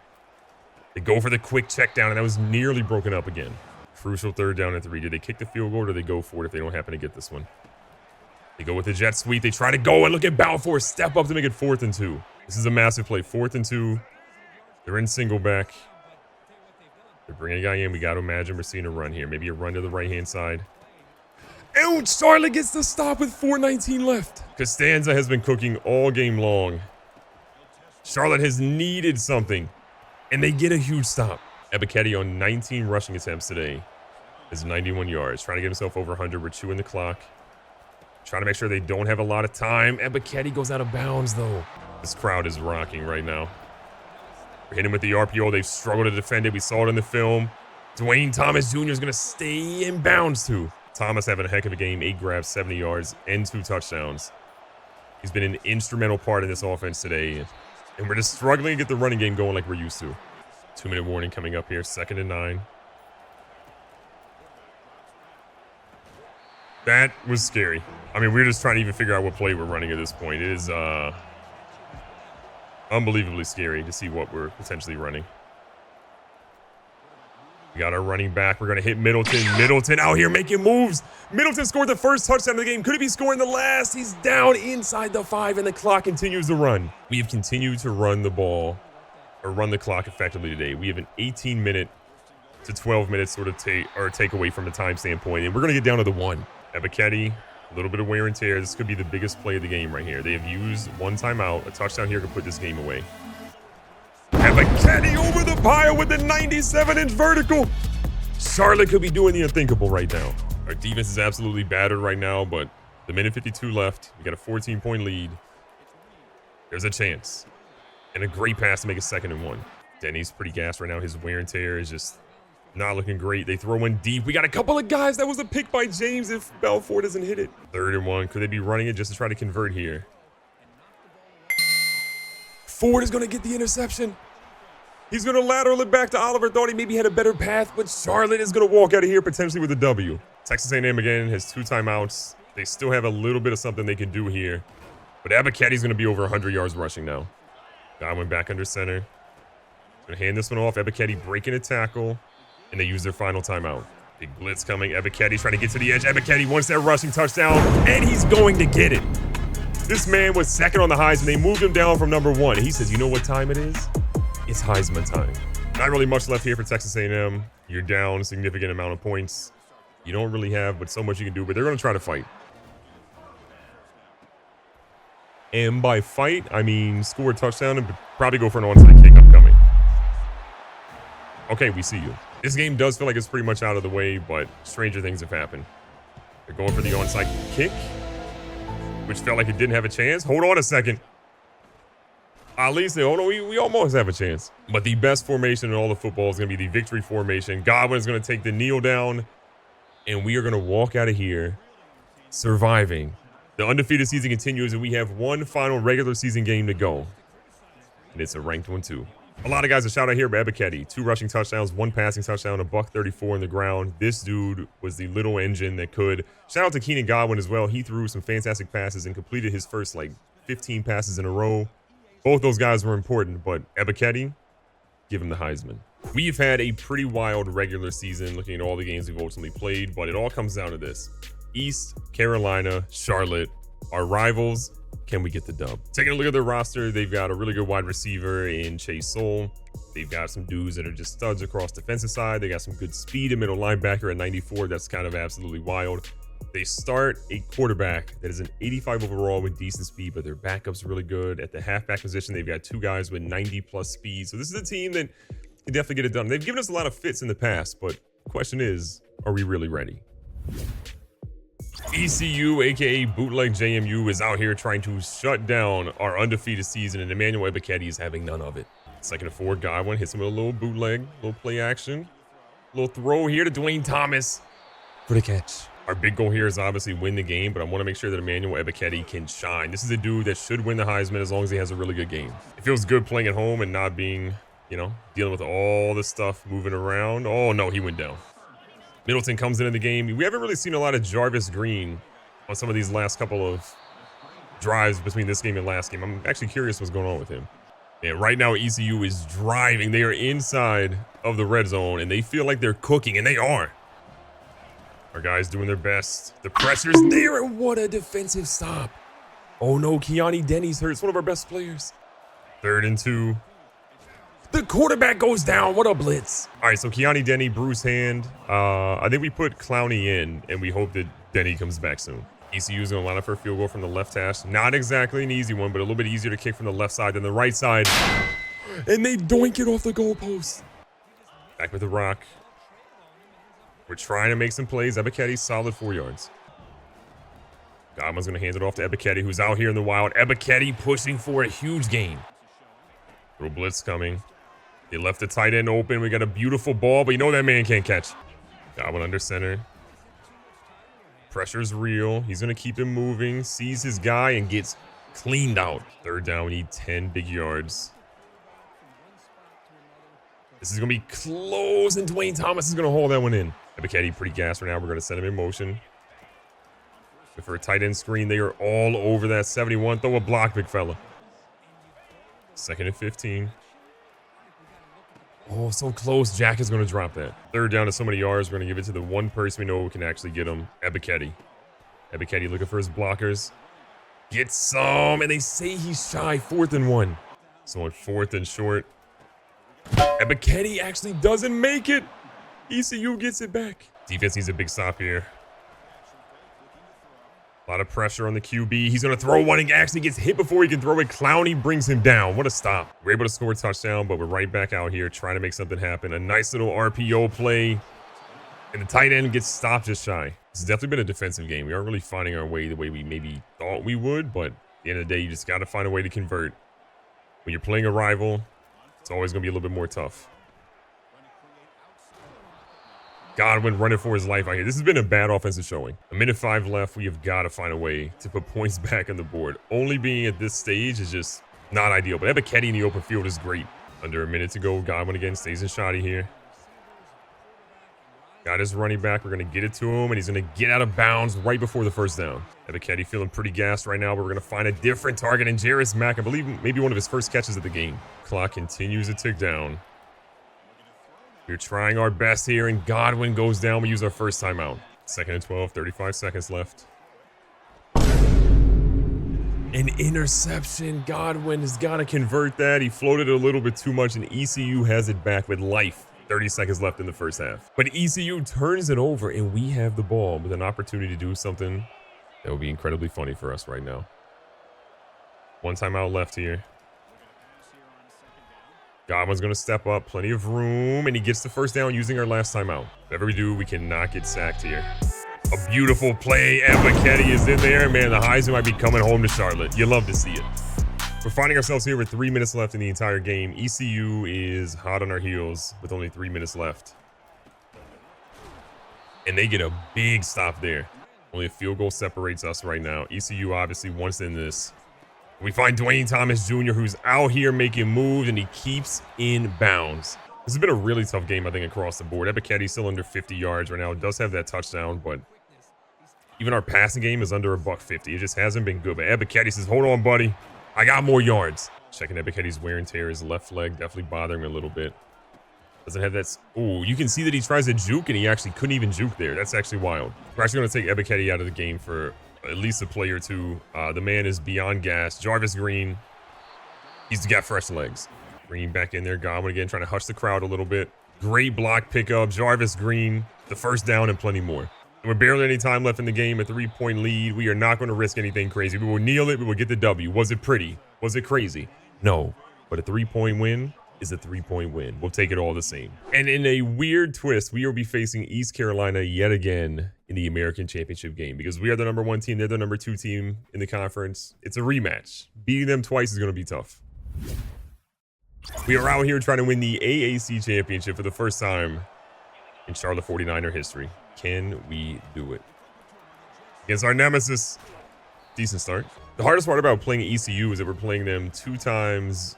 They go for the quick check down, and that was nearly broken up again. Crucial 3rd down and 3. Did they kick the field goal, or do they go for it if they don't happen to get this one? They go with the jet sweep. They try to go, and look at Balfour step up to make it 4th and 2. This is a massive play. 4th and 2. They're in single back. They're bringing a guy in. We got to imagine we're seeing a run here. Maybe a run to the right-hand side. And Charlotte gets the stop with 4:19 left. Costanza has been cooking all game long. Charlotte has needed something, and they get a huge stop. Ebiketie on 19 rushing attempts today is 91 yards. Trying to get himself over 100. We're chewing the clock. Trying to make sure they don't have a lot of time. Ebiketie goes out of bounds, though. This crowd is rocking right now. We're hitting with the RPO. They've struggled to defend it. We saw it in the film. Dwayne Thomas Jr. is going to stay in bounds, too. Thomas having a heck of a game. 8 grabs, 70 yards, and 2 touchdowns. He's been an instrumental part of this offense today. And we're just struggling to get the running game going like we're used to. 2-minute warning coming up here. 2nd and 9. That was scary. I mean, we're just trying to even figure out what play we're running at this point. It is unbelievably scary to see what we're potentially running. We got our running back. We're going to hit Middleton. Middleton out here making moves. Middleton scored the first touchdown of the game. Could he be scoring the last? He's down inside the 5, and the clock continues to run. We have continued to run the ball, or run the clock effectively today. We have an 18-minute to 12-minute sort of take away from a time standpoint, and we're going to get down to the 1. Ebiketie A little bit of wear and tear. This could be the biggest play of the game right here. They have used one timeout. A touchdown here could put this game away. Appalachian over the pile with the 97-inch vertical. Charlotte could be doing the unthinkable right now. Our defense is absolutely battered right now, but the minute 52 left. We got a 14-point lead. There's a chance. And a great pass to make it 2nd and 1. Denny's pretty gassed right now. His wear and tear is just not looking great. They throw in deep. We got a couple of guys. That was a pick by James if Belfort doesn't hit it. 3rd and 1. Could they be running it just to try to convert here? Ford is going to get the interception. He's going to lateral it back to Oliver. Thought he maybe had a better path, but Charlotte is going to walk out of here potentially with a W. Texas A&M again has 2 timeouts. They still have a little bit of something they can do here. But Abachetti's going to be over 100 yards rushing now. Godwin back under center. Going to hand this one off. Abachetti breaking a tackle. And they use their final timeout. Big blitz coming. Abachetti's trying to get to the edge. Abachetti wants that rushing touchdown. And he's going to get it. This man was 2nd on the Heisman. They moved him down from number 1. He says, you know what time it is? It's Heisman time. Not really much left here for Texas A&M. You're down a significant amount of points. You don't really have but so much you can do, but they're going to try to fight. And by fight, I mean score a touchdown and probably go for an onside kick upcoming. Okay, we see you. This game does feel like it's pretty much out of the way, but stranger things have happened. They're going for the onside kick, which felt like it didn't have a chance. Hold on a second. Ali said, oh no, we almost have a chance. But the best formation in all of football is going to be the victory formation. Godwin is going to take the kneel down, and we are going to walk out of here surviving. The undefeated season continues, and we have one final regular season game to go. And it's a ranked one, too. A lot of guys to shout out here, but Abachetti, 2 rushing touchdowns, 1 passing touchdown, a $134 on the ground. This dude was the little engine that could. Shout out to Keenan Godwin as well. He threw some fantastic passes and completed his first, 15 passes in a row. Both those guys were important, but Abachetti, give him the Heisman. We've had a pretty wild regular season looking at all the games we've ultimately played, but it all comes down to this. East Carolina, Charlotte, our rivals. Can we get the dub? Taking a look at their roster, they've got a really good wide receiver in Chase Soul. They've got some dudes that are just studs across the defensive side. They got some good speed, a middle linebacker at 94. That's kind of absolutely wild. They start a quarterback that is an 85 overall with decent speed, but their backup's really good. At the halfback position, they've got 2 guys with 90+ speed. So this is a team that can definitely get it done. They've given us a lot of fits in the past, but the question is, are we really ready? ECU, aka Bootleg JMU, is out here trying to shut down our undefeated season, and Emmanuel Abachetti is having none of it. 2nd and 4, Godwin hits him with a little bootleg, little play action. Little throw here to Dwayne Thomas for the catch. Our big goal here is obviously win the game, but I want to make sure that Emmanuel Abachetti can shine. This is a dude that should win the Heisman as long as he has a really good game. It feels good playing at home and not being, dealing with all this stuff moving around. Oh, no, he went down. Middleton comes into the game. We haven't really seen a lot of Jarvis Green on some of these last couple of drives between this game and last game. I'm actually curious what's going on with him. And right now, ECU is driving. They are inside of the red zone, and they feel like they're cooking, and they are. Our guys doing their best. The pressure's there, and what a defensive stop. Oh no, Keani Denny's hurt. It's one of our best players. 3rd and 2. The quarterback goes down. What a blitz. All right, so Keani Denny, bruised hand. I think we put Clowney in, and we hope that Denny comes back soon. ECU is going to line up for a field goal from the left hash. Not exactly an easy one, but a little bit easier to kick from the left side than the right side. And they doink it off the goalpost. Back with the rock. We're trying to make some plays. Abachetti, solid 4 yards. Godwin's going to hand it off to Abachetti, who's out here in the wild. Abachetti pushing for a huge gain. Little blitz coming. They left the tight end open. We got a beautiful ball, but you know that man can't catch. Godwin under center. Pressure's real. He's going to keep him moving. Sees his guy and gets cleaned out. 3rd down. We need 10 big yards. This is going to be close, and Dwayne Thomas is going to hold that one in. Abachetti pretty gassed right now. We're going to send him in motion. But for a tight end screen, they are all over that 71. Throw a block, big fella. 2nd and 15. Oh, so close. Jack is going to drop that. 3rd down to so many yards. We're going to give it to the one person we know who can actually get him, Abachetti. Abachetti looking for his blockers. Gets some, and they say he's shy. 4th and 1. So on 4th and short. Abachetti actually doesn't make it. ECU gets it back. Defense needs a big stop here. A lot of pressure on the QB. He's going to throw one and actually gets hit before he can throw it. Clowney brings him down. What a stop. We're able to score a touchdown, but we're right back out here trying to make something happen. A nice little RPO play. And the tight end gets stopped just shy. This has definitely been a defensive game. We aren't really finding our way the way we maybe thought we would, but at the end of the day, you just got to find a way to convert. When you're playing a rival, it's always going to be a little bit more tough. Godwin running for his life out here. This has been a bad offensive showing. 1:05 left. We have got to find a way to put points back on the board. Only being at this stage is just not ideal. But Ebiketie in the open field is great. Under a minute to go. Godwin again stays in shoddy here. Got his running back. We're going to get it to him, and he's going to get out of bounds right before the first down. Ebiketie feeling pretty gassed right now, but we're going to find a different target in Jarris Mack. I believe maybe one of his first catches of the game. Clock continues to tick down. We're trying our best here, and Godwin goes down. We use our first timeout. 2nd and 12, 35 seconds left. An interception. Godwin has got to convert that. He floated a little bit too much, and ECU has it back with life. 30 seconds left in the first half. But ECU turns it over, and we have the ball with an opportunity to do something that would be incredibly funny for us right now. One timeout left here. Godwin's going to step up, plenty of room, and he gets the first down using our last timeout. Whatever we do, we cannot get sacked here. A beautiful play. Ebiketie is in there. Man, the Heisman might be coming home to Charlotte. You love to see it. We're finding ourselves here with 3 minutes left in the entire game. ECU is hot on our heels with only 3 minutes left. And they get a big stop there. Only a field goal separates us right now. ECU obviously wants in this. We find Dwayne Thomas Jr., who's out here making moves, and he keeps in bounds. This has been a really tough game, I think, across the board. Ebiketie still under 50 yards right now. It does have that touchdown, but even our passing game is under $150. It just hasn't been good. But Ebiketie says, hold on, buddy. I got more yards. Checking Ebiketie's wear and tear. His left leg definitely bothering me a little bit. Doesn't have that. Oh, you can see that he tries to juke, and he actually couldn't even juke there. That's actually wild. We're actually going to take Ebiketie out of the game for at least a play or two. The man is beyond gas. Jarvis Green, he's got fresh legs. Green back in there. Godwin again trying to hush the crowd a little bit. Great block pickup. Jarvis Green, the first down and plenty more. And we're barely any time left in the game. A 3-point lead. We are not going to risk anything crazy. We will kneel it. We will get the W. Was it pretty? Was it crazy? No. But a 3-point win is a 3-point win. We'll take it all the same. And in a weird twist, we will be facing East Carolina yet again in the American Championship game because we are the #1 team. They're the #2 team in the conference. It's a rematch. Beating them twice is going to be tough. We are out here trying to win the AAC championship for the first time in Charlotte 49er history. Can we do it? Against our nemesis. Decent start. The hardest part about playing ECU is that we're playing them 2 times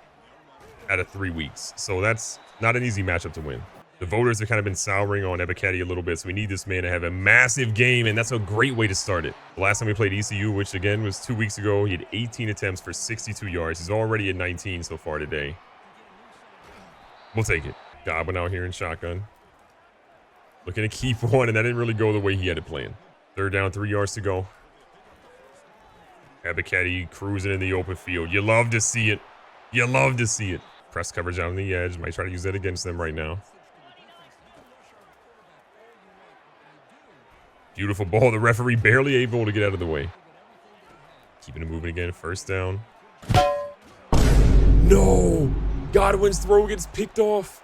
out of 3 weeks. So that's not an easy matchup to win. The voters have kind of been souring on Ebiketie a little bit, so we need this man to have a massive game, and that's a great way to start it. The last time we played ECU, which again was 2 weeks ago, he had 18 attempts for 62 yards. He's already at 19 so far today. We'll take it. Godwin out here in shotgun. Looking to keep one, and that didn't really go the way he had it planned. 3rd down, 3 yards to go. Ebiketie cruising in the open field. You love to see it. You love to see it. Press coverage out on the edge. Might try to use that against them right now. Beautiful ball. The referee barely able to get out of the way. Keeping it moving again. 1st down. No! Godwin's throw gets picked off.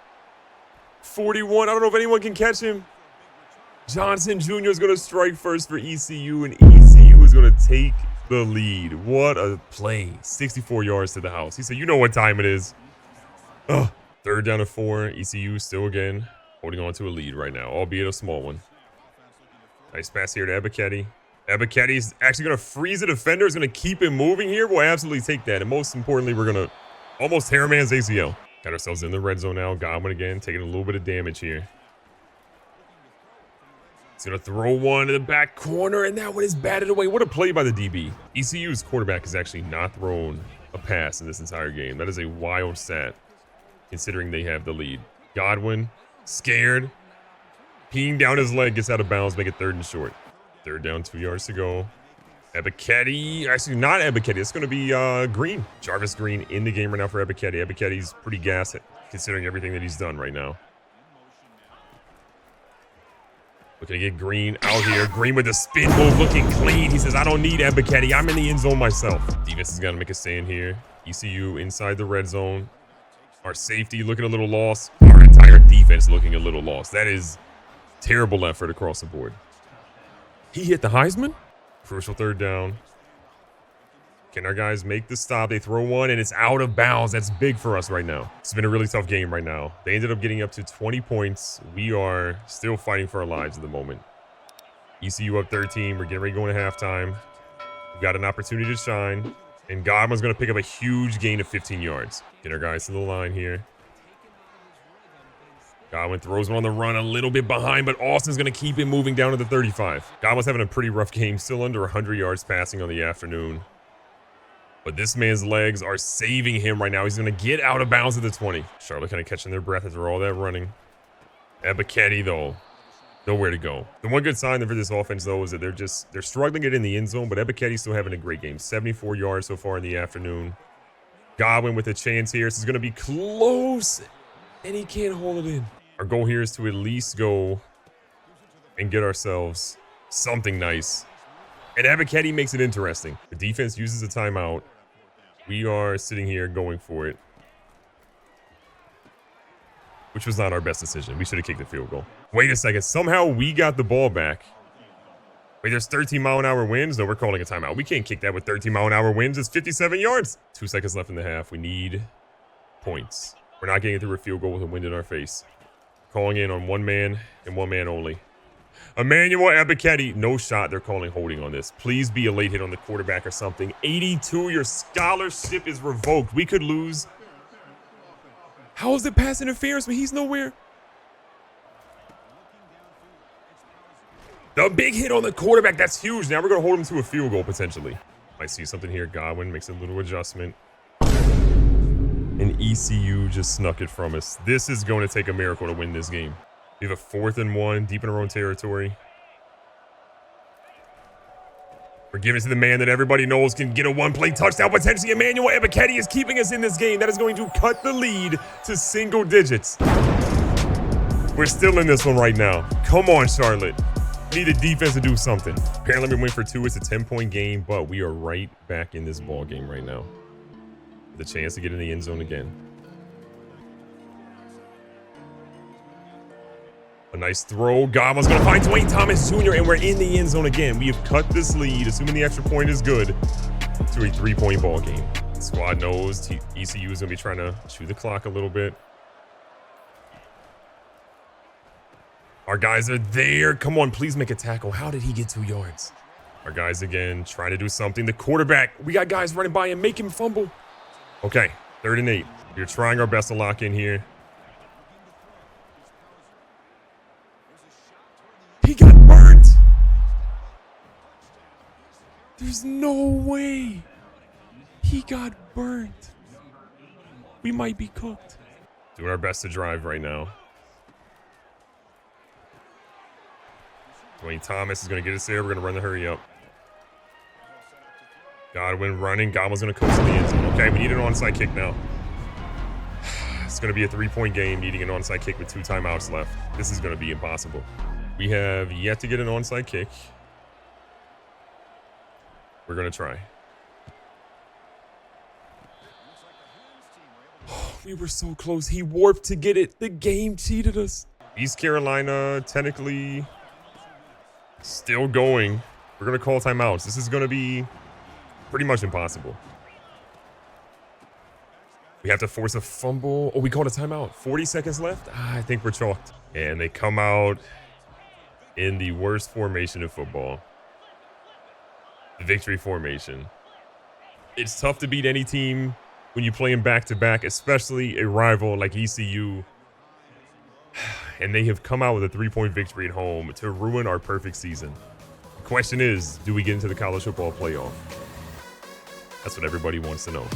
41. I don't know if anyone can catch him. Johnson Jr. is going to strike first for ECU, and ECU is going to take the lead. What a play. 64 yards to the house. He said, you know what time it is. Ugh. 3rd down and 4. ECU still again holding on to a lead right now, albeit a small one. Nice pass here to Ebiketie. Ebiketie's actually going to freeze the defender. Is going to keep him moving here. We'll absolutely take that. And most importantly, we're going to almost tear a man's ACL. Got ourselves in the red zone now. Godwin again taking a little bit of damage here. He's going to throw one to the back corner, and that one is batted away. What a play by the DB. ECU's quarterback has actually not thrown a pass in this entire game. That is a wild stat, considering they have the lead. Godwin, scared, peeing down his leg, gets out of bounds, make it 3rd and short. 3rd down, 2 yards to go. Ebiketie, actually not Ebiketie. It's going to be Green. Jarvis Green in the game right now for Ebiketie. Ebiketie's pretty gassed considering everything that he's done right now. Looking to get Green out here. Green with the spin move, looking clean. He says, I don't need Ebiketie. I'm in the end zone myself. Defense is going to make a stand here. ECU inside the red zone. Our safety looking a little lost. Our entire defense looking a little lost. That is terrible effort across the board. He hit the Heisman. Crucial third down. Can our guys make the stop? They throw one, and it's out of bounds. That's big for us right now. It's been a really tough game right now. They ended up getting up to 20 points. We are still fighting for our lives at the moment. ECU up 13. We're getting ready to go into halftime. We've got an opportunity to shine, and Godwin's going to pick up a huge gain of 15 yards. Get our guys to the line here. Godwin throws one on the run, a little bit behind, but Austin's going to keep it moving down to the 35. Godwin's having a pretty rough game, still under 100 yards passing on the afternoon. But this man's legs are saving him right now. He's going to get out of bounds at the 20. Charlotte kind of catching their breath after all that running. Ebiketie, though, nowhere to go. The one good sign for this offense, though, is that they're struggling it in the end zone, but Ebiketie's still having a great game. 74 yards so far in the afternoon. Godwin with a chance here. This is going to be close, and he can't hold it in. Our goal here is to at least go and get ourselves something nice. And Ebiketie makes it interesting. The defense uses a timeout. We are sitting here going for it, which was not our best decision. We should have kicked the field goal. Wait a second. Somehow we got the ball back. Wait, there's 13-mile-an-hour winds? No, we're calling a timeout. We can't kick that with 13-mile-an-hour winds. It's 57 yards. 2 seconds left in the half. We need points. We're not getting through a field goal with a wind in our face. Calling in on one man and one man only. Emmanuel Ebiketie, no shot. They're calling holding on this. Please be a late hit on the quarterback or something. 82, your scholarship is revoked. We could lose. How is it pass interference when he's nowhere? The big hit on the quarterback, that's huge. Now we're going to hold him to a field goal potentially. Might see something here. Godwin makes a little adjustment. And ECU just snuck it from us. This is going to take a miracle to win this game. We have a 4th and 1 deep in our own territory. We're giving it to the man that everybody knows can get a one-play touchdown. Potentially, Emmanuel Ebiketie is keeping us in this game. That is going to cut the lead to single digits. We're still in this one right now. Come on, Charlotte. We need the defense to do something. Apparently, we win for 2. It's a 10-point game, but we are right back in this ball game right now. With a chance to get in the end zone again. A nice throw. Godwin's going to find Dwayne Thomas Jr., and we're in the end zone again. We have cut this lead, assuming the extra point is good, to a 3-point ball game. Squad knows ECU is going to be trying to chew the clock a little bit. Our guys are there. Come on, please make a tackle. How did he get 2 yards? Our guys, again, trying to do something. The quarterback, we got guys running by and make him fumble. Okay, 3rd and 8. We're trying our best to lock in here. He got burnt. There's no way. He got burnt. We might be cooked. Doing our best to drive right now. Dwayne Thomas is going to get us there. We're going to run the hurry up. Godwin running. Godwin's going to coast to the end zone. Okay, we need an onside kick now. It's going to be a 3-point game needing an onside kick with 2 timeouts left. This is going to be impossible. We have yet to get an onside kick. We're going to try. Oh, we were so close. He warped to get it. The game cheated us. East Carolina technically still going. We're going to call timeouts. This is going to be pretty much impossible. We have to force a fumble. Oh, we called a timeout. 40 seconds left. I think we're chalked. And they come out in the worst formation of football. The victory formation. It's tough to beat any team when you play them back-to-back, especially a rival like ECU. And they have come out with a 3-point victory at home to ruin our perfect season. The question is, do we get into the college football playoff? That's what everybody wants to know.